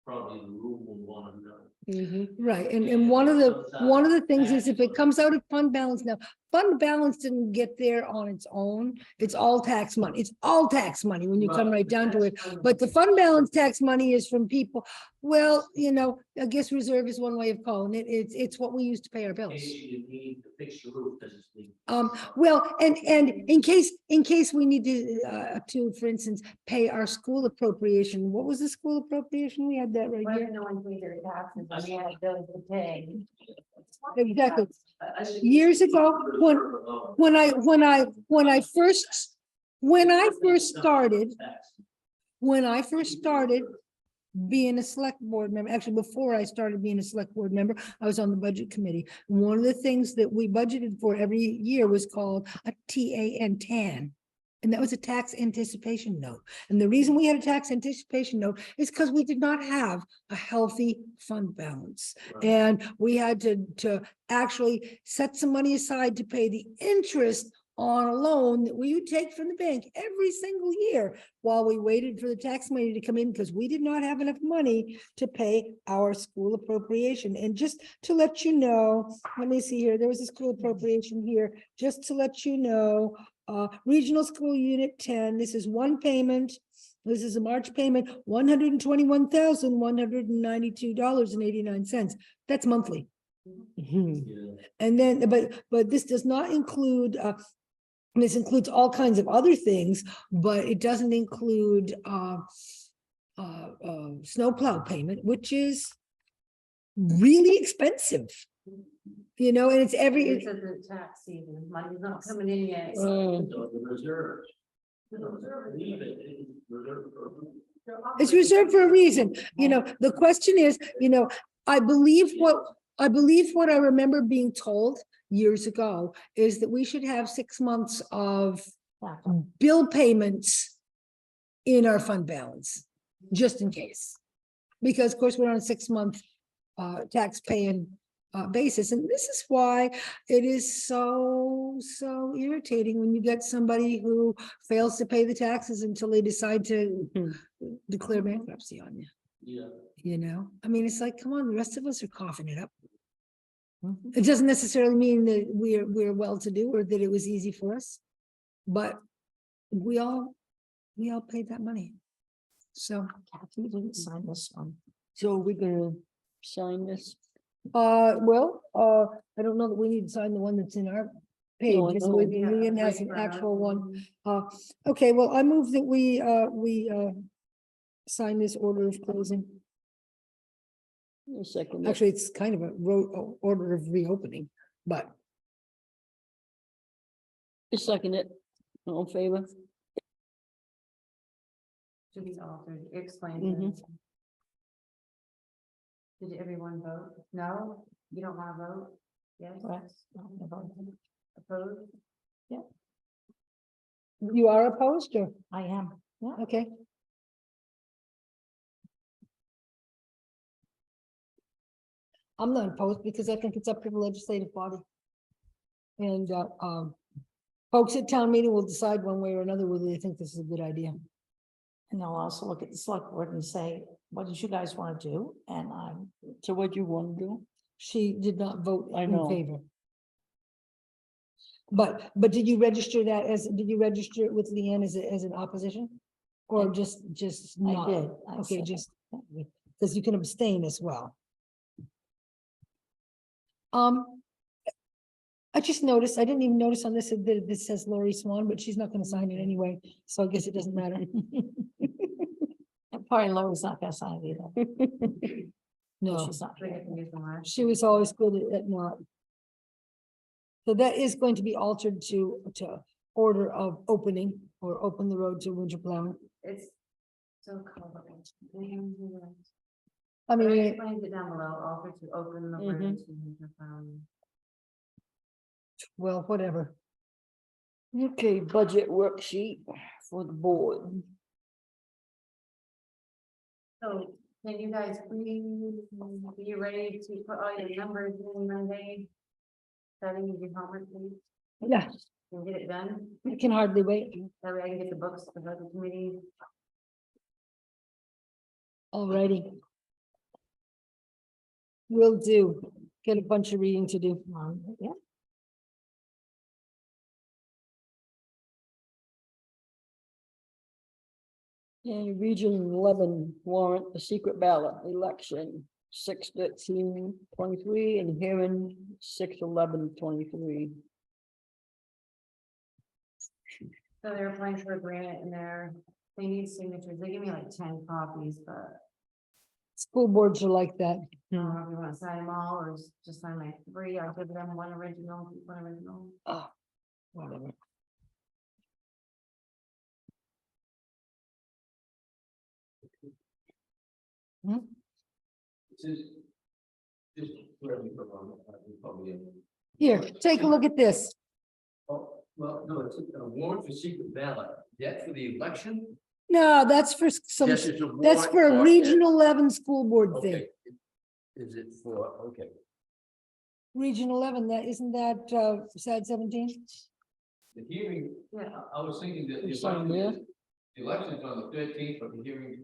probably the room will wanna know. right, and one of the things is, if it comes out of fund balance now, fund balance didn't get there on its own. It's all tax money. It's all tax money when you come right down to it. But the fund balance tax money is from people. Well, I guess reserve is one way of calling it. It's what we use to pay our bills. You need to fix the roof, because it's leaking. Well, and in case we need to, for instance, pay our school appropriation. What was the school appropriation? We had that right Why here. did no one pay their taxes when they had bills to pay? Exactly. I think- Years ago, when I first started being a select board member, actually before I started being a select board member, I was on the budget committee. One of the things that we budgeted for every year was called a TAN. And that was a tax anticipation note. And the reason we had a tax anticipation note is because we did not have a healthy fund balance. And we had to actually set some money aside to pay the interest on a loan that we would take from the bank every single year while we waited for the tax money to come in, because we did not have enough money to pay our school appropriation. And just to let you know, let me see here, there was a school appropriation here, just to let you know, Regional School Unit 10, this is one payment. This is a March payment, $121,192.89. That's monthly. And then, but this does not include, this includes all kinds of other things, but it doesn't include, snowplow payment, which is really expensive. You know, and it's every, It's at the tax season, money's not coming in yet. The reserves. Leave it, it's reserved for- it's reserved for a reason. You know, the question is, you know, I believe what I remember being told years ago is that we should have 6 months of bill payments in our fund balance, just in case. Because of course, we're on a 6-month tax paying basis. And this is why it is so irritating when you get somebody who fails to pay the taxes until they decide to declare bankruptcy on you. Yeah. You know, I mean, it's like, come on, the rest of us are coughing it up. It doesn't necessarily mean that we're well-to-do or that it was easy for us, but we all paid that money. So, Kathy didn't sign this one. So we're gonna sign this. I don't know that we need to sign the one that's in our page. No, I Just know. with Leanne has an actual one. Okay, well, I move that we sign this order of closing. A second. Actually, it's kind of a order of reopening, but A second it. All in favor? To be altered, explain. Mhm. it. Did everyone vote? No, you don't want to vote? Yes? Opposed? you are opposed or, I am, yeah. okay. I'm not opposed because I think it's up to the legislative body. And folks at town meeting will decide one way or another whether they think this is a good idea. And they'll also look at the select board and say, what did you guys want to do? And So what you want to do? She did not vote I in know. favor. But did you register it with Leanne as an opposition? Or just I not? did. I Okay, said- just, because you can abstain as well. I just noticed, I didn't even notice on this, that this says Lori Swan, but she's not gonna sign it anyway, so I guess it doesn't matter. And probably Lori's not gonna sign it either. No, She's not. Forget to use the last. she was always good at not. So that is going to be altered to order of opening or open the road to winter plowing. It's so complicated. I But I mean, explained it down below, offer to open the road to winter. well, whatever. Okay, budget worksheet for the board. So can you guys please be ready to put all your numbers in Monday? Setting your homework, please, Yeah, and get it done. I can hardly wait. That way I can get the books for the committee. Alrighty. Will do. Get a bunch of reading to do. Yeah. And Region 11 warrant, the secret ballot election, 6/13/23 and hearing 6/11/23. So they're applying for a grant and they need signatures. They give me like 10 copies, but School boards are like that. I don't know if you want to sign them all or just sign like 3. I'll give them one original, one original. Oh, whatever. Just where we from, probably. Here, take a look at this. Oh, well, no, it's a warrant for secret ballot. That for the election? No, that's for some, Yes, it's a that's warrant for a for- Regional 11 school board thing. Okay. Is it for, okay. Region 11, that, isn't that, SAD 17? The hearing, Yeah, I was thinking that the Sign election there. is, the election's on the 13th, but the hearing,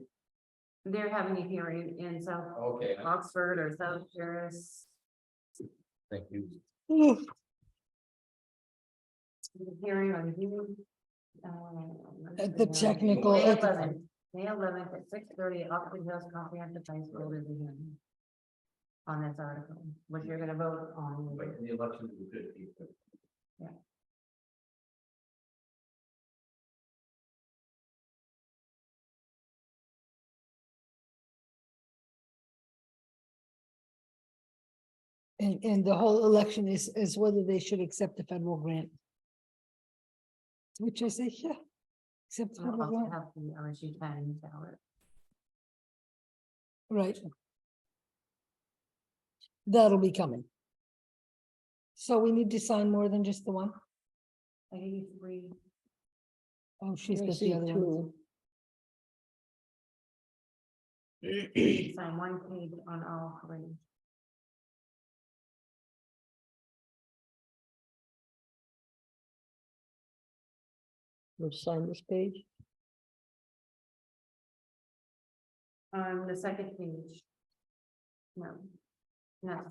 they're having a hearing in South okay, Oxford or South Paris. thank you. Hearing on hearing. At the technical- May 11th at 6:30 at Oxford Hills Comprehensive High School is the hearing. On this article, which you're gonna vote on. Wait, the election is the 15th. And the whole election is whether they should accept the federal grant. Which I say, yeah. Accept the I'll federal also grant, have the RSU 10 ballot. right. That'll be coming. So we need to sign more than just the one? I gave you 3. Oh, she's I got see the other one. two. Sign 1 page on all 3. We'll sign this page. On the second page. No. No,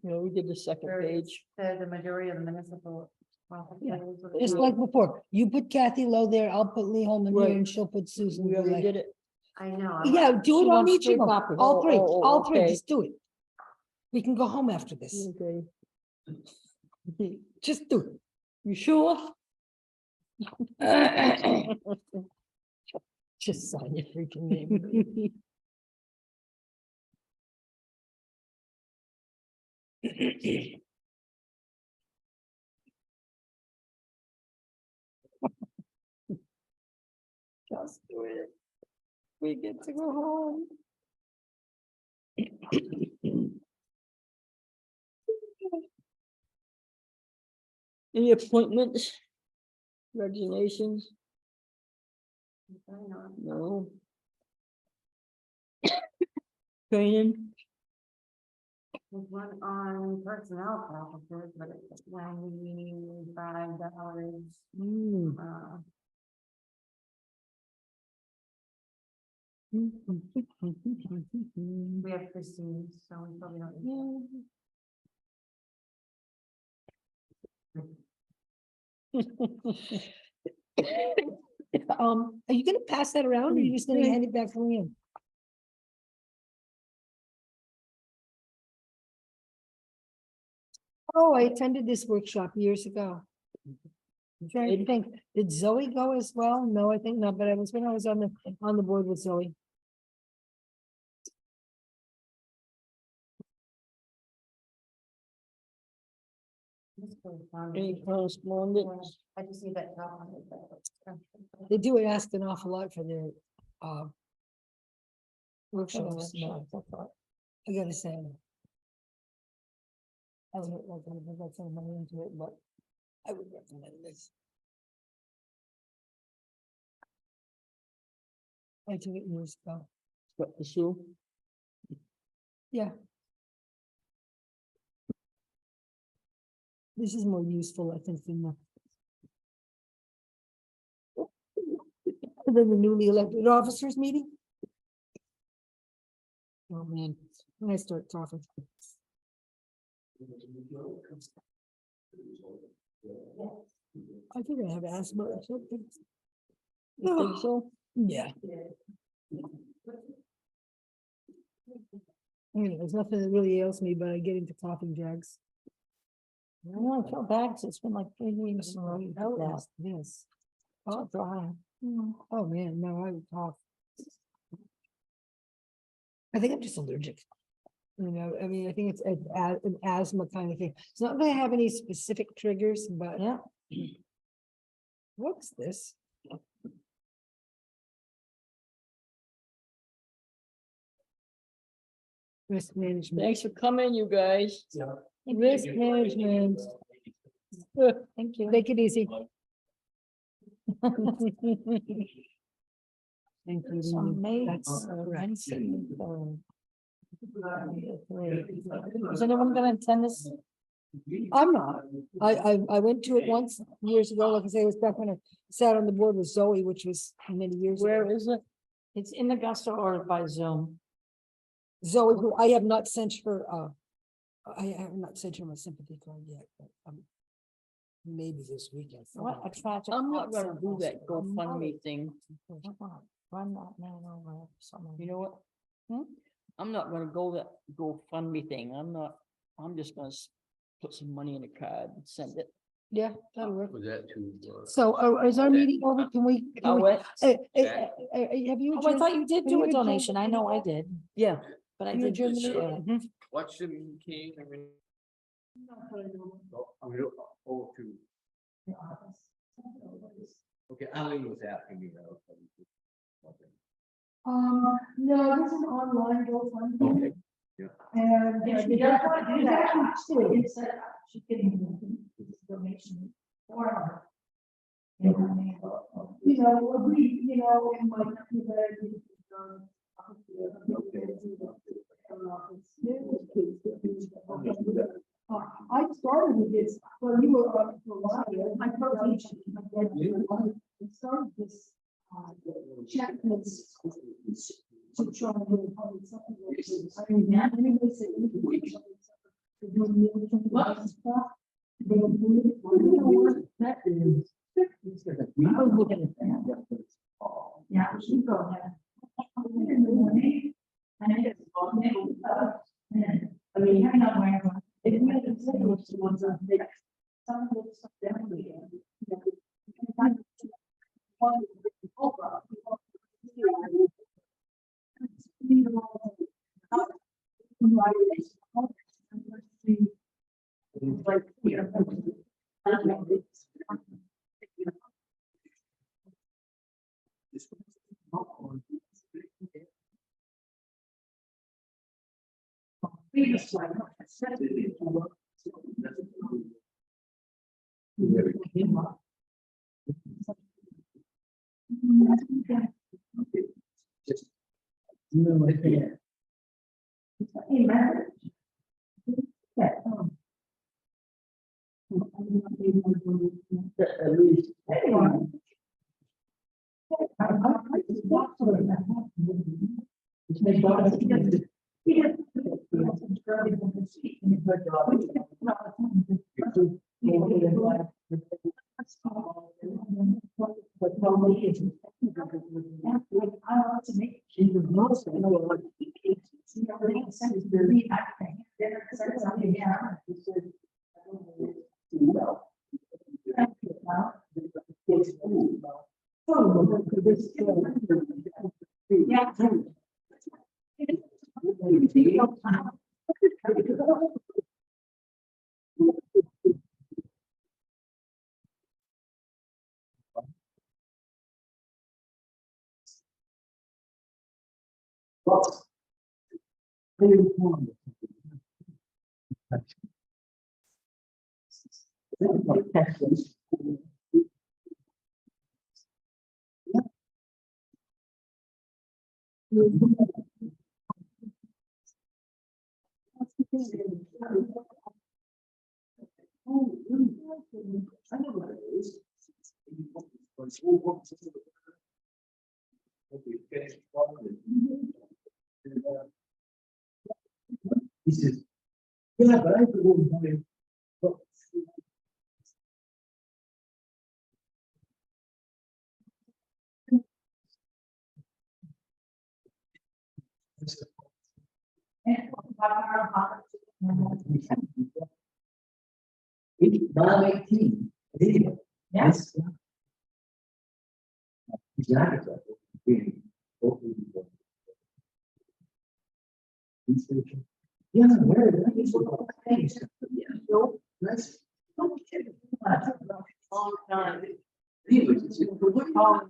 No, we did the second there it is. page. Says the majority of the municipal. Yeah, officers of Just the- like before, you put Kathy Lowe there, I'll put Lee Holman here, Right. and she'll put Susan. We already Boulay. did it. I know. Yeah, do She it on wants each of 3 them, copies. all three, Oh, all three, okay. just do it. We can go home after this, Okay. just do it. You sure? Just sign your freaking name. Just do it. We get to go home. Any appointments? Resignations? I know. No. Training? There's one on personnel officers, but it's $95. We have Christine, so we probably don't. need Are you gonna pass that around, or are you just gonna hand it back to Liam? Oh, I attended this workshop years ago. I'm trying to think, did Zoe go as well? No, I think not, but I was when I was on the board with Zoe. This correspondence. Any correspondence? I just see that top on it. They do ask an awful lot for their workshops. I gotta say. I don't know, like, I got some money into it, but I would recommend this. I took it years ago. What, the shoe? Yeah. This is more useful, I think, than the newly elected officers meeting. Oh, man, when I start talking. I think I have asthma or something. You think so? Yeah. There's nothing that really ails me, but I get into coughing jags. No, I feel bad, 'cause it's been like 3 weeks. in a row you did Oh, that. yes. Oh, dry. Oh, man, no, I would cough. I think I'm just allergic. You know, I mean, I think it's an asthma kind of thing. It's not gonna have any specific triggers, but. Yeah. What's this? Risk management. Thanks for coming, you guys. Risk management. Thank you. Take it easy. Including So you. May, That's correct. Wednesday, is anyone gonna attend this I'm not. I went to it once years ago, like I say, it was back when I sat on the board with Zoe, which was many years ago. Where is it? It's in Augusta or by Zoom. Zoe, who I have not sent her, I have not sent her my sympathy card yet, but maybe this weekend. What a tragic. I'm not gonna accident do was. that GoFundMe thing. Come on, run that man over. Someone. You know what? I'm not gonna go that GoFundMe thing. I'm just gonna put some money in a card and send it. Yeah, that'll work. Was that too? So, is our meeting over? Can we? I'll wait. Have you? Oh, I adjourned? thought you did Have do you a adjourned donation. the I know I meeting? did, Yeah. but I You did. adjourned the meeting? Mhm. Watch the king, I mean. I'm gonna go to. Okay, Ali was asking me though. No, this is an online GoFundMe. Okay, yeah. And. If she does want to do that, Actually, two. it's she can donation for her. You know, I mean, It might not be better to, I started with this, well, you were on for a while, I started this, checklist to try and do public something. I mean, now, anybody say. They do it, well, you know what, that is. I was looking at that. Yeah, she go ahead. In the morning, and I just walk in, I mean, you're not wearing one. If you had to say which ones are big, some of those stuff definitely. At least. Yeah. He says, yeah, but I could go and buy. It's 9:18. Yes. Exactly. Yeah, where is it? Nice. long time. Anyways, it's a good call.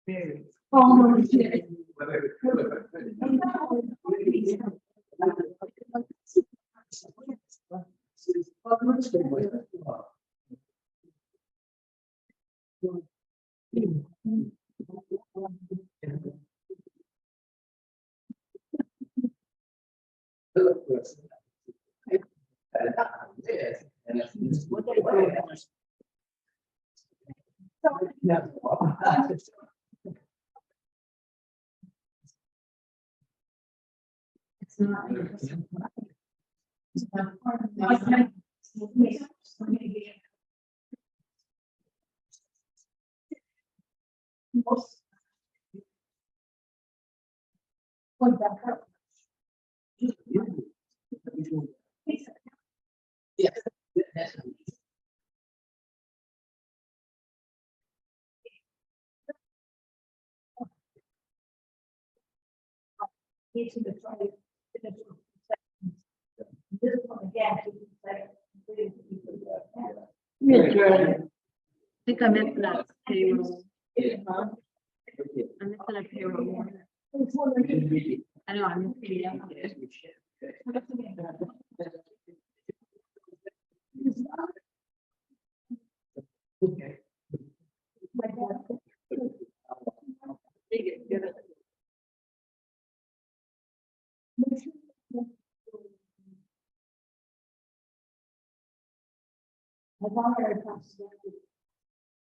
Very. Oh, no, you did. And it's what they do. Yeah. It's not. Yeah. Each of the twenty. This one again, it's like. I think I'm in that payroll. Huh? I'm in that payroll. I know, I'm in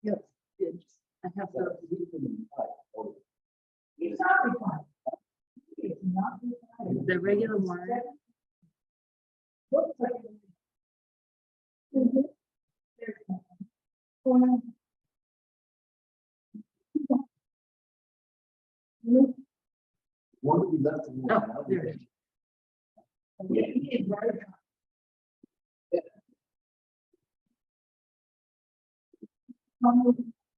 Yes. I have to. It's not required. It's not required. The regular one. Looks like. One we left. Oh, there it is.